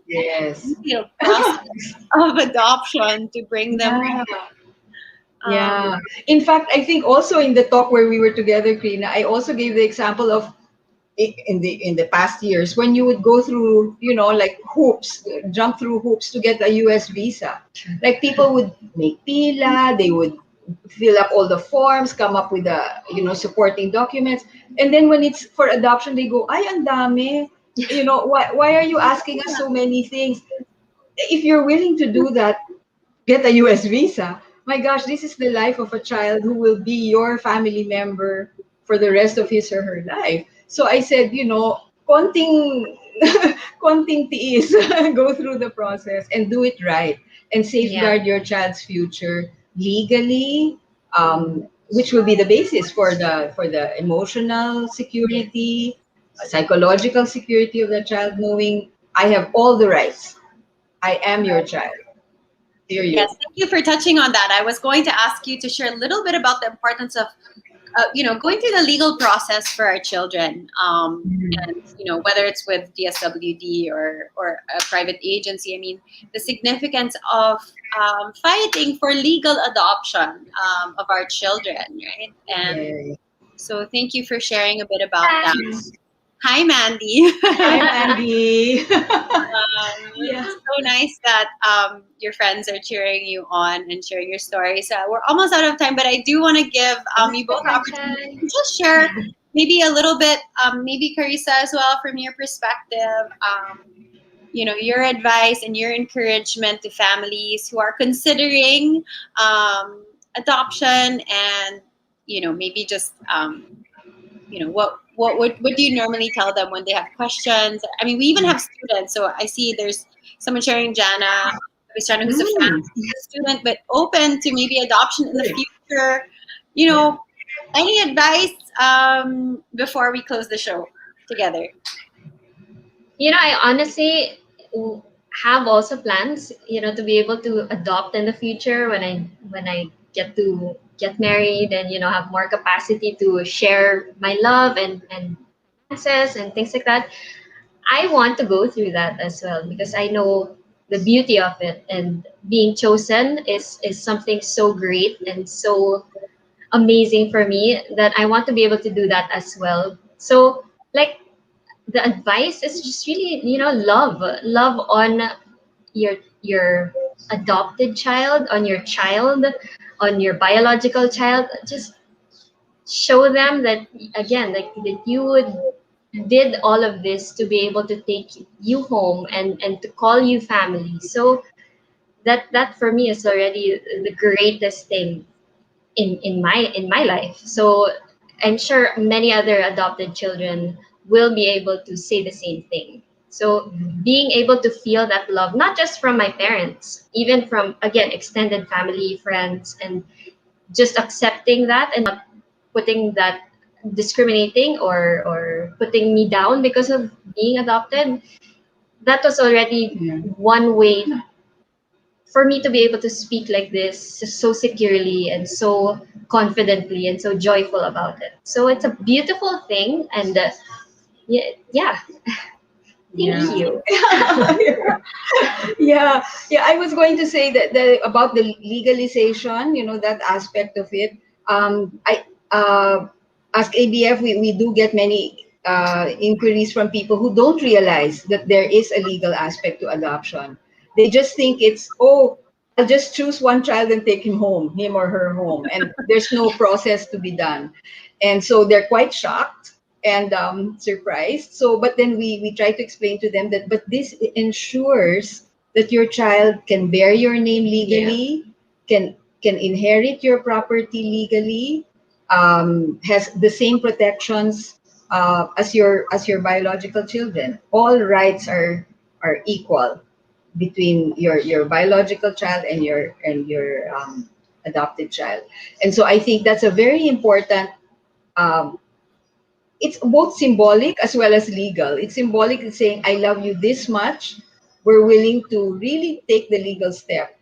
Yes. process of adoption to bring them. Yeah. In fact, I think also in the talk where we were together, Krina, I also gave the example of in the past years when you would go through, like hoops, jump through hoops to get a US visa. Like people would make pila, they would fill up all the forms, come up with the, supporting documents. And then when it's for adoption, they go, ay, ang dami. Why are you asking us so many things? If you're willing to do that, get a US visa. My gosh, this is the life of a child who will be your family member for the rest of his or her life. So I said, konting, konting tiis, go through the process and do it right and safeguard your child's future legally, which will be the basis for the emotional security, psychological security of the child, knowing I have all the rights. I am your child. Yes, thank you for touching on that. I was going to ask you to share a little bit about the importance of, going through the legal process for our children, and whether it's with DSWD or a private agency. I mean, the significance of fighting for legal adoption of our children, right? And so, thank you for sharing a bit about that. Hi, Mandy. Hi, Mandy. It's so nice that your friends are cheering you on and sharing your stories. We're almost out of time, but I do want to give you both the opportunity to just share maybe a little bit, maybe Carissa as well, from your perspective, your advice and your encouragement to families who are considering adoption, and maybe just what do you normally tell them when they have questions? I mean, we even have students. So I see there's someone sharing, Jana who's a family student, but open to maybe adoption in the future. Any advice before we close the show together? I honestly have also plans, to be able to adopt in the future when I get to get married and have more capacity to share my love and access and things like that. I want to go through that as well, because I know the beauty of it, and being chosen is something so great and so amazing for me that I want to be able to do that as well. So like the advice is just really, love on your adopted child, on your child, on your biological child. Just show them that, again, like that you would did all of this to be able to take you home and to call you family. So that for me is already the greatest thing in my life. So I'm sure many other adopted children will be able to say the same thing. So being able to feel that love, not just from my parents, even from, again, extended family, friends, and just accepting that and not putting that, discriminating or putting me down because of being adopted, that was already one way for me to be able to speak like this so securely and so confidently and so joyful about it. So it's a beautiful thing, and yeah. Thank you. Yeah, I was going to say that about the legalization, that aspect of it. I As ABF, we do get many inquiries from people who don't realize that there is a legal aspect to adoption. They just think it's, oh, I'll just choose one child and take him or her home, and there's no process to be done. And so they're quite shocked and surprised. So, but then we try to explain to them that, but this ensures that your child can bear your name legally, can inherit your property legally, has the same protections as your biological children. All rights are equal between your biological child and your adopted child. And so I think that's a very important. Um, it's both symbolic as well as legal. It's symbolic in saying, I love you this much. We're willing to really take the legal step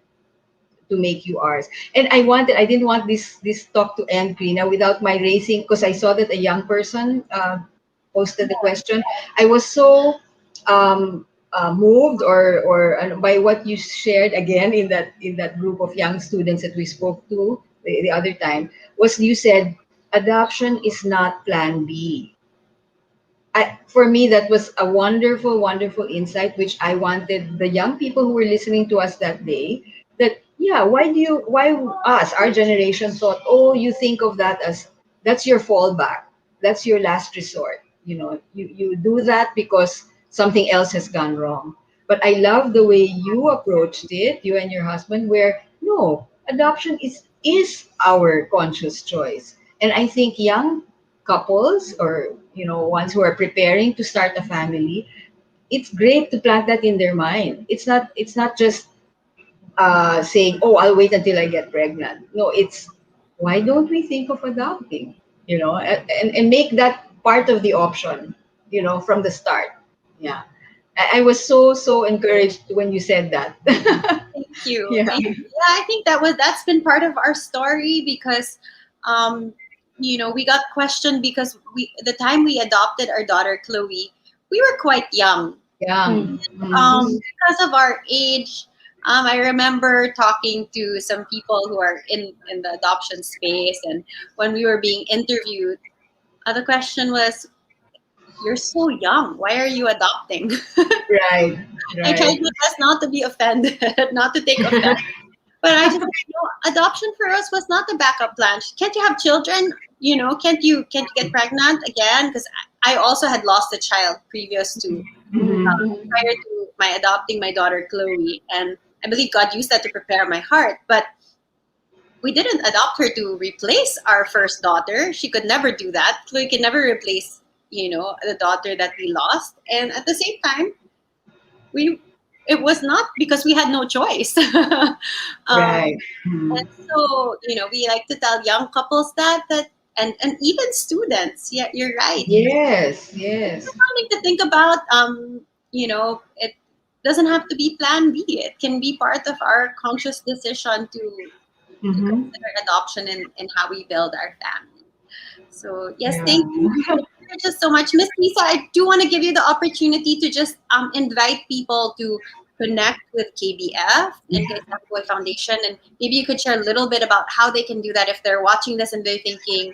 to make you ours. And I didn't want this talk to end, Krina, without my raising, because I saw that a young person posted the question. I was so moved or by what you shared again in that group of young students that we spoke to the other time. Was you said adoption is not plan B. For me, that was a wonderful, wonderful insight, which I wanted the young people who were listening to us that day. That yeah, why us, our generation thought, oh, you think of that as that's your fallback, that's your last resort. You do that because something else has gone wrong. But I love the way you approached it, you and your husband, where no, adoption is our conscious choice. And I think young couples or ones who are preparing to start a family, it's great to plant that in their mind. It's not just saying, oh, I'll wait until I get pregnant. No, it's why don't we think of adopting, and make that part of the option, from the start. Yeah. I was so encouraged when you said that. Thank you. Yeah. Thank you. Yeah, I think that's been part of our story because we got questioned because the time we adopted our daughter Chloe, we were quite young. Yeah. Because of our age, I remember talking to some people who are in the adoption space, and when we were being interviewed, the question was, "You're so young. Why are you adopting?" Right. I tried my best not to be offended, not to take offense. But I just, adoption for us was not the backup plan. Can't you have children? Can't you get pregnant again? Because I also had lost a child previous to prior to my adopting my daughter Chloe, and I believe God used that to prepare my heart. But we didn't adopt her to replace our first daughter. She could never do that. Chloe can never replace, the daughter that we lost. And at the same time, it was not because we had no choice. Right. And so, we like to tell young couples that and even students. Yeah, you're right. Yes. Something to think about. It doesn't have to be plan B. It can be part of our conscious decision to consider adoption and how we build our family. So yes, thank you just so much, Miss Lisa. I do want to give you the opportunity to just invite people to connect with KBF and Kaisahang Buhay Foundation, and maybe you could share a little bit about how they can do that if they're watching this and they're thinking,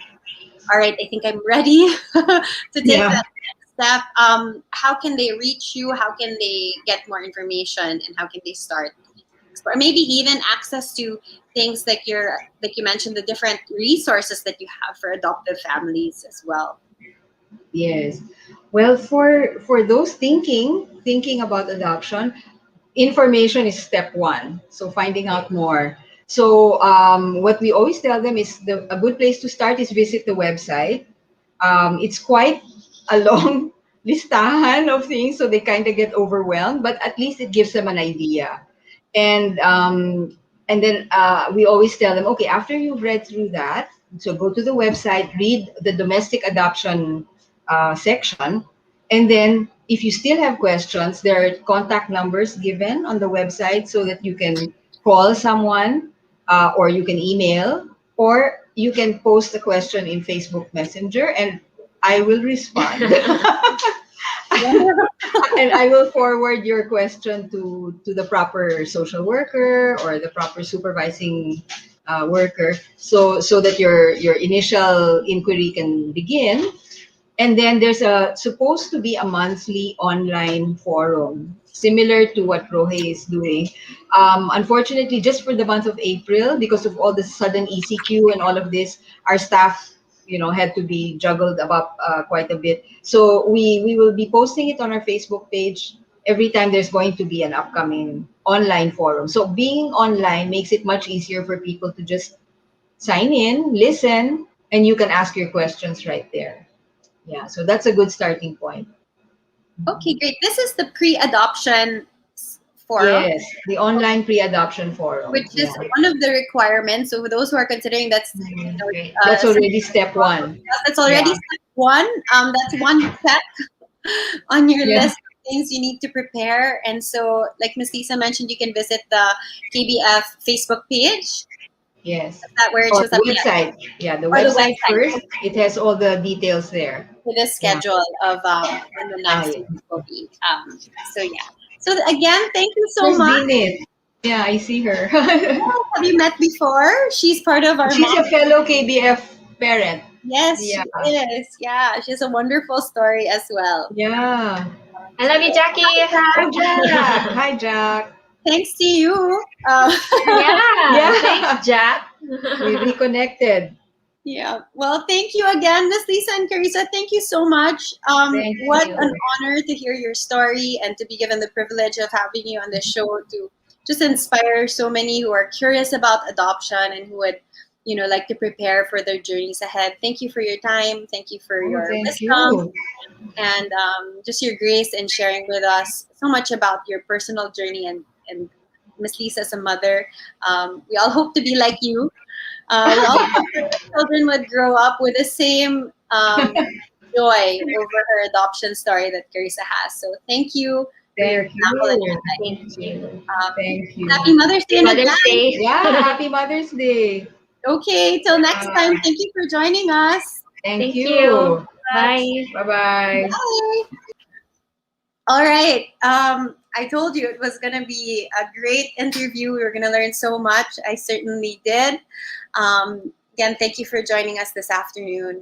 all right, I think I'm ready to take that next step. How can they reach you? How can they get more information, and how can they start? Or maybe even access to things like you mentioned, the different resources that you have for adoptive families as well. Yes. Well, for those thinking about adoption, information is step one. So finding out more. So what we always tell them is a good place to start is visit the website. It's quite a long listahan of things, so they kind of get overwhelmed, but at least it gives them an idea. And then we always tell them, okay, after you've read through that, so go to the website, read the domestic adoption section, and then if you still have questions, there are contact numbers given on the website so that you can call someone, or you can email, or you can post a question in Facebook Messenger, and I will respond. And I will forward your question to the proper social worker or the proper supervising worker, so that your initial inquiry can begin. And then there's supposed to be a monthly online forum, similar to what Rohe is doing. Unfortunately, just for the month of April, because of all the sudden ECQ and all of this, our staff, had to be juggled about quite a bit. So we will be posting it on our Facebook page every time there's going to be an upcoming online forum. So being online makes it much easier for people to just sign in, listen, and you can ask your questions right there. Yeah, so that's a good starting point. Okay, great. This is the pre-adoption forum. Yes, the online pre-adoption forum, which is one of the requirements. So for those who are considering that's that's already step one. That's already step one. That's one check on your list of things you need to prepare. And so, like Ms. Lisa mentioned, you can visit the KBF Facebook page. Yes. That where it shows the website. Yeah, the website first. It has all the details there. With the schedule of when the next week will be. So yeah. So again, thank you so much. Yeah, I see her. Have you met before? She's part of our. She's a fellow KBF parent. Yes, she is. Yeah, she has a wonderful story as well. Yeah. I love you, Jackie. Hi, Jack. Hi, Jack. Thanks to you. Thanks, Jack. We reconnected. Yeah. Well, thank you again, Miss Lisa and Carissa. Thank you so much. What an honor to hear your story and to be given the privilege of having you on the show to just inspire so many who are curious about adoption and who would, like to prepare for their journeys ahead. Thank you for your time. Thank you for your wisdom and just your grace in sharing with us so much about your personal journey and Miss Lisa as a mother. We all hope to be like you. We all hope that children would grow up with the same joy over her adoption story that Carissa has. So thank you. Thank you. Thank you. Thank you. Happy Mother's Day. Yeah, happy Mother's Day. Okay, till next time. Thank you for joining us. Thank you. Bye. Bye-bye. Bye. All right. I told you it was going to be a great interview. We were going to learn so much. I certainly did. Again, thank you for joining us this afternoon.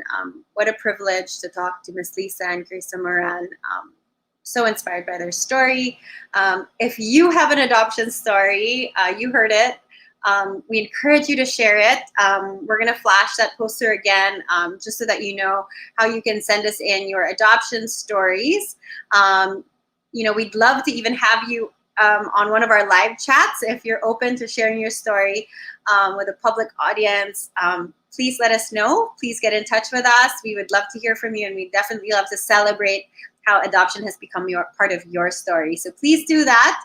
What a privilege to talk to Ms. Lisa and Melissa Moran. So inspired by their story. If you have an adoption story, you heard it. We encourage you to share it. We're going to flash that poster again, just so that you know how you can send us in your adoption stories. We'd love to even have you on one of our live chats. If you're open to sharing your story with a public audience, please let us know. Please get in touch with us. We would love to hear from you, and we'd definitely love to celebrate how adoption has become part of your story. So please do that.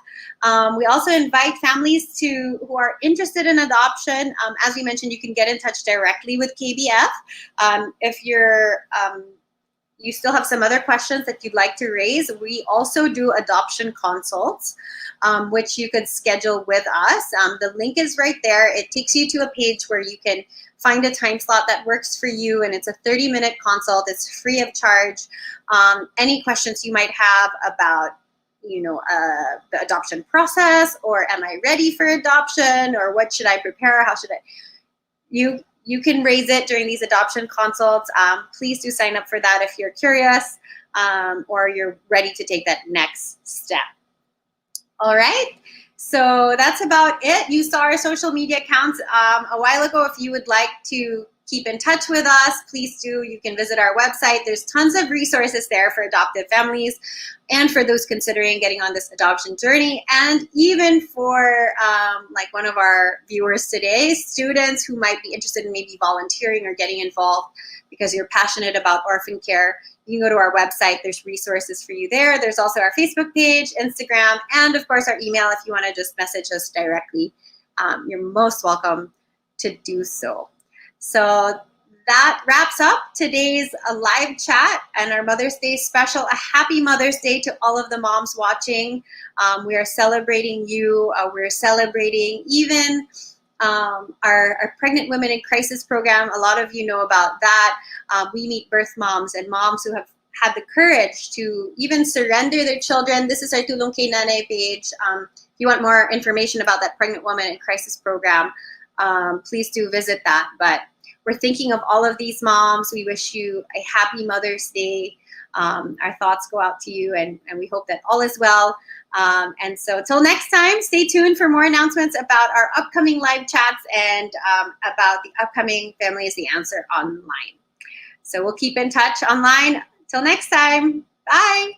We also invite families who are interested in adoption. As we mentioned, you can get in touch directly with KBF. If you still have some other questions that you'd like to raise, we also do adoption consults, which you could schedule with us. The link is right there. It takes you to a page where you can find a time slot that works for you, and it's a 30-minute consult. It's free of charge. Any questions you might have about the adoption process, or am I ready for adoption, or what should I prepare? How should I? You can raise it during these adoption consults. Please do sign up for that if you're curious, or you're ready to take that next step. All right. So that's about it. You saw our social media accounts a while ago. If you would like to keep in touch with us, please do. You can visit our website. There's tons of resources there for adoptive families and for those considering getting on this adoption journey. And even for like one of our viewers today, students who might be interested in maybe volunteering or getting involved because you're passionate about orphan care, you can go to our website. There's resources for you there. There's also our Facebook page, Instagram, and of course our email if you want to just message us directly. You're most welcome to do so. So that wraps up today's live chat and our Mother's Day special. A happy Mother's Day to all of the moms watching. We are celebrating you. We're celebrating even our Pregnant Women in Crisis program. A lot of you know about that. We meet birth moms and moms who have had the courage to even surrender their children. This is our Tulong Kay Nanay page. If you want more information about that Pregnant Woman in Crisis program, please do visit that. But we're thinking of all of these moms. We wish you a happy Mother's Day. Our thoughts go out to you, and we hope that all is well. And so till next time, stay tuned for more announcements about our upcoming live chats and about the upcoming Family is the Answer online. So we'll keep in touch online. Till next time, bye.